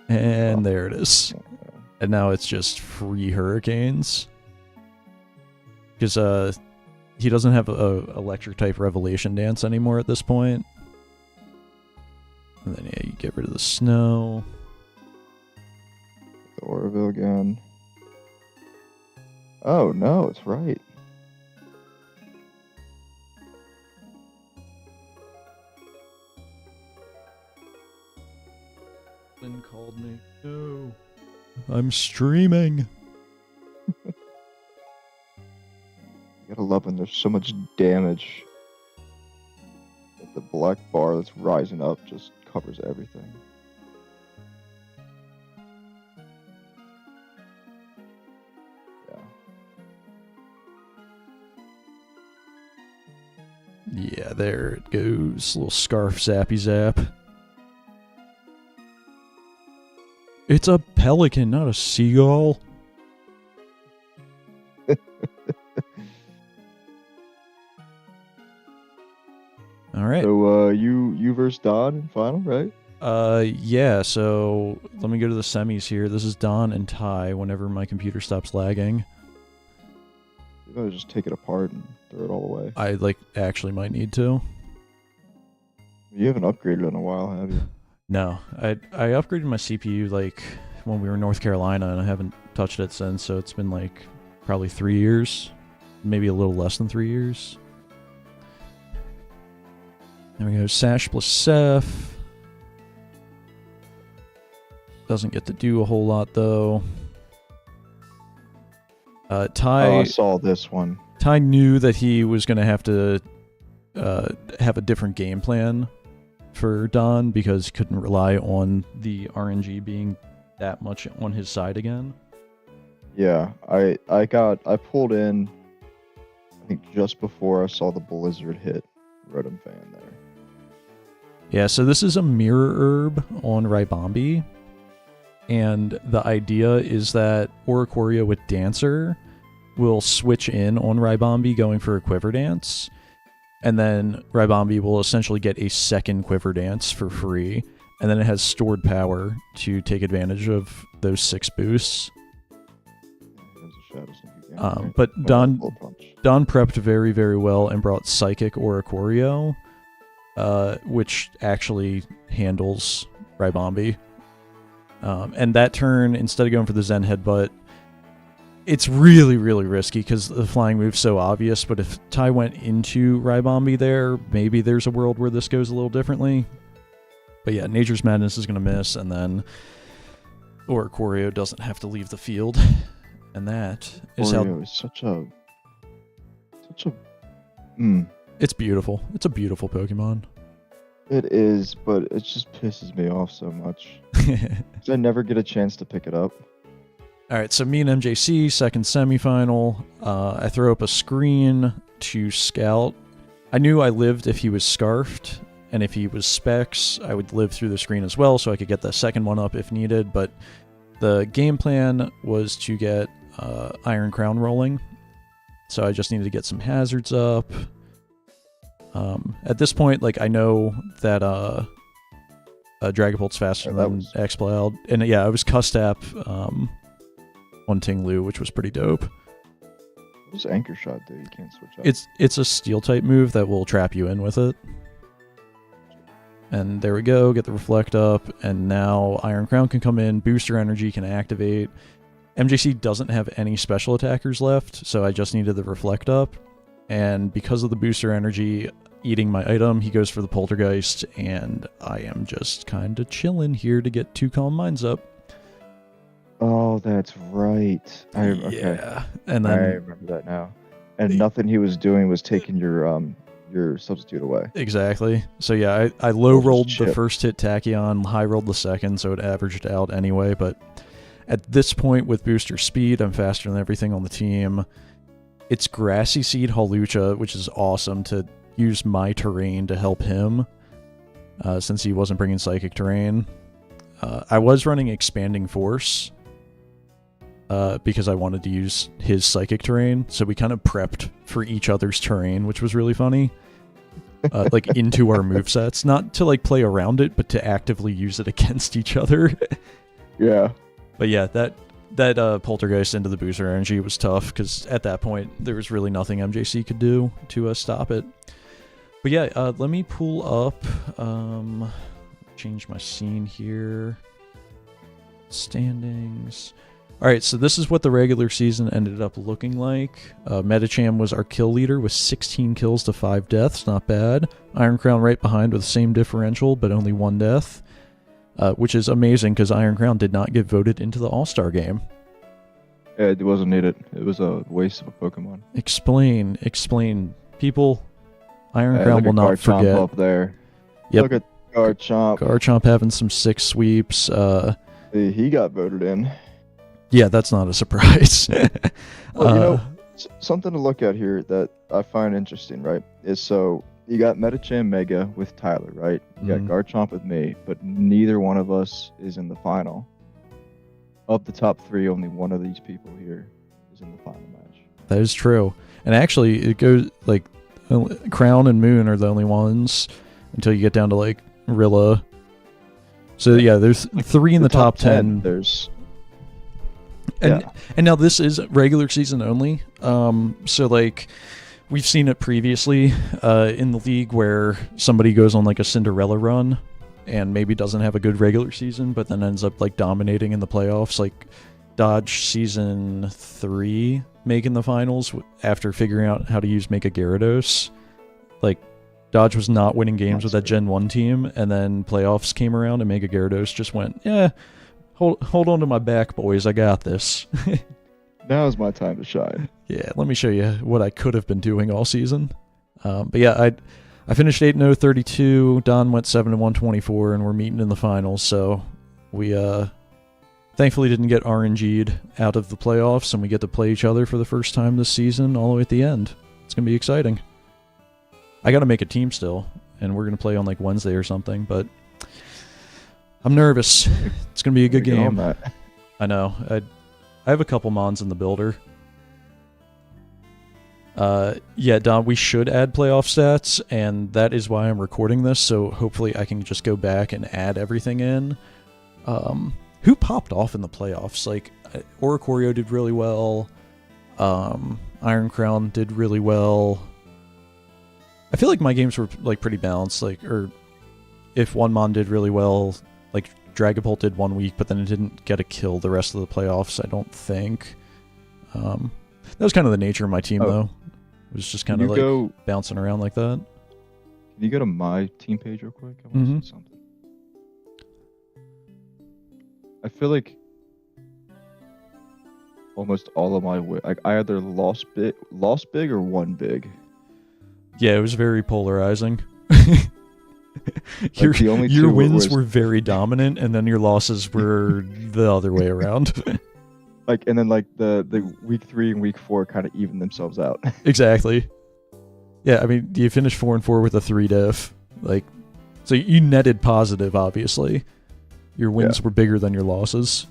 And there it is. And now it's just free hurricanes. Because he doesn't have a electric type Revelation Dance anymore at this point. And then yeah, you get rid of the snow. The Oroville again. Oh no, it's right. Lynn called me. No. I'm streaming. You gotta love when there's so much damage that the black bar that's rising up just covers everything. Yeah, there it goes. Little scarf zappy zap. It's a pelican, not a seagull. All right. So you versus Don in final, right? Yeah, so let me go to the semis here. This is Don and Ty whenever my computer stops lagging. You gotta just take it apart and throw it all away. I actually might need to. You haven't upgraded in a while, have you? No, I upgraded my CPU when we were in North Carolina, and I haven't touched it since. So it's been probably 3 years, maybe a little less than 3 years. There we go. Sash plus Seth. Doesn't get to do a whole lot though. Ty. Oh, I saw this one. Ty knew that he was going to have to have a different game plan for Don because he couldn't rely on the RNG being that much on his side again. Yeah, I pulled in, I think just before I saw the blizzard hit Rotom Fan there. Yeah, so this is a mirror herb on Ribombi, and the idea is that Oricorio with Dancer will switch in on Ribombi going for a Quiver Dance, and then Ribombi will essentially get a second Quiver Dance for free, and then it has stored power to take advantage of those 6 boosts. But Don prepped very, very well and brought Psychic Oricorio, which actually handles Ribombi. And that turn, instead of going for the Zen Headbutt, it's really, really risky because the flying move's so obvious, but if Ty went into Ribombi there, maybe there's a world where this goes a little differently. But yeah, Nature's Madness is going to miss, and then Oricorio doesn't have to leave the field. And that is Oreo is such a It's beautiful. It's a beautiful Pokemon. It is, but it just pisses me off so much. I never get a chance to pick it up. All right, so me and MJC, second semifinal. I throw up a screen to Scout. I knew I lived if he was Scarfed, and if he was Specs, I would live through the screen as well, so I could get the second one up if needed. But the game plan was to get Iron Crown rolling, so I just needed to get some hazards up. At this point, I know that Dragapult's faster than X-Cloud, and yeah, I was Custap on Tinglu, which was pretty dope. What does Anchor Shot do? You can't switch up. It's a Steel type move that will trap you in with it. And there we go, get the Reflect up, and now Iron Crown can come in, Booster Energy can activate. MJC doesn't have any special attackers left, so I just needed the Reflect up. And because of the Booster Energy eating my item, he goes for the Poltergeist, and I am just kind of chilling here to get 2 Calm Minds up. Oh, that's right. Yeah, and then I remember that now. And nothing he was doing was taking your substitute away. Exactly. So yeah, I low rolled the first hit Tachyon, high rolled the second, so it averaged out anyway. But at this point, with booster speed, I'm faster than everything on the team. It's Grassy Seed Hawlucha, which is awesome to use my terrain to help him, since he wasn't bringing Psychic terrain. I was running Expanding Force, because I wanted to use his Psychic terrain, so we kind of prepped for each other's terrain, which was really funny. like into our movesets, not to like play around it, but to actively use it against each other. Yeah. But yeah, that Poltergeist into the booster energy was tough because at that point there was really nothing MJC could do to stop it. But yeah, let me pull up, change my scene here. Standings. All right, so this is what the regular season ended up looking like. Metacham was our kill leader with 16 kills to 5 deaths. Not bad. Iron Crown right behind with the same differential, but only 1 death. Which is amazing because Iron Crown did not get voted into the All-Star game. Yeah, it wasn't needed. It was a waste of a Pokemon. Explain. People, Iron Crown will not forget. Up there. Yep. Look at Garchomp. Garchomp having some sick sweeps. He got voted in. Yeah, that's not a surprise. Well, something to look at here that I find interesting, right, is so you got Metacham Mega with Tyler, right? You got Garchomp with me, but neither one of us is in the final. Of the top 3, only one of these people here is in the final match. That is true. And actually, it goes, like, Crown and Moon are the only ones until you get down to, like, Rilla. So, yeah, there's 3 in the top 10. There's... And now this is regular season only. So, like, we've seen it previously in the league where somebody goes on, like, a Cinderella run and maybe doesn't have a good regular season, but then ends up, like, dominating in the playoffs. Like, Dodge Season 3 making the finals after figuring out how to use Mega Gyarados. Like, Dodge was not winning games with that Gen 1 team, and then playoffs came around and Mega Gyarados just went, yeah, hold on to my back, boys, I got this. Now's my time to shine. Yeah, let me show you what I could have been doing all season. But yeah, I finished 8-0, 32. Don went 7-1, 24, and we're meeting in the finals, so we thankfully didn't get RNG'd out of the playoffs, and we get to play each other for the first time this season all the way at the end. It's going to be exciting. I got to make a team still, and we're going to play on like Wednesday or something, but I'm nervous. It's going to be a good game. I know. I have a couple mons in the builder. Yeah, Don, we should add playoff stats, and that is why I'm recording this, so hopefully I can just go back and add everything in. Who popped off in the playoffs? Like, Oricorio did really well. Iron Crown did really well. I feel like my games were like pretty balanced. Like, or if one mon did really well, like Dragapult did 1 week, but then it didn't get a kill the rest of the playoffs, I don't think. That was kind of the nature of my team, though. It was just kind of like bouncing around like that. Can you go to my team page real quick? I want to see something. I feel like almost all of my like I either lost big or won big. Yeah, it was very polarizing. Like your wins were very dominant, and then your losses were the other way around. Like, and then like the week 3 and week 4 kind of even themselves out. Exactly. Yeah, I mean, you finished 4-4 with a 3 diff. Like, so you netted positive, obviously. Your wins were bigger than your losses.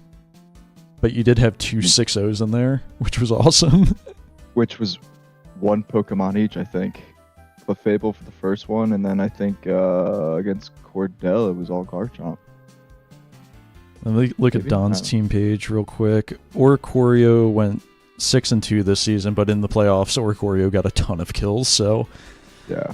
But you did have 2 6-0s in there, which was awesome. Which was 1 Pokemon each, I think. Clefable for the first one, and then I think against Cordell, it was all Garchomp. Let me look at Don's team page real quick. Oricorio went 6-2 this season, but in the playoffs, Oricorio got a ton of kills, so... Yeah.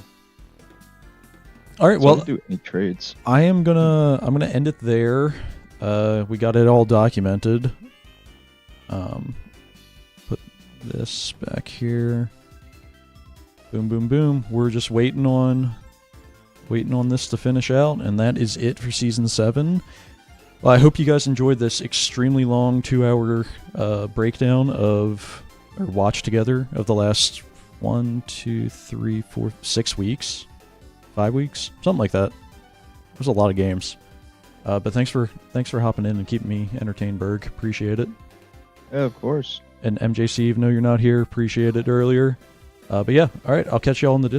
All right, well, do any trades. I'm gonna end it there. We got it all documented. Put this back here. Boom, boom, boom. We're just waiting on this to finish out, and that is it for Season 7. Well, I hope you guys enjoyed this extremely long 2-hour breakdown of, or watch together, of the last 1, 2, 3, 4, 6 weeks. 5 weeks? Something like that. It was a lot of games. But thanks for hopping in and keeping me entertained, Berg. Appreciate it. Yeah, of course. And MJC, even though you're not here, appreciate it earlier. But yeah, all right, I'll catch you all in the Discord.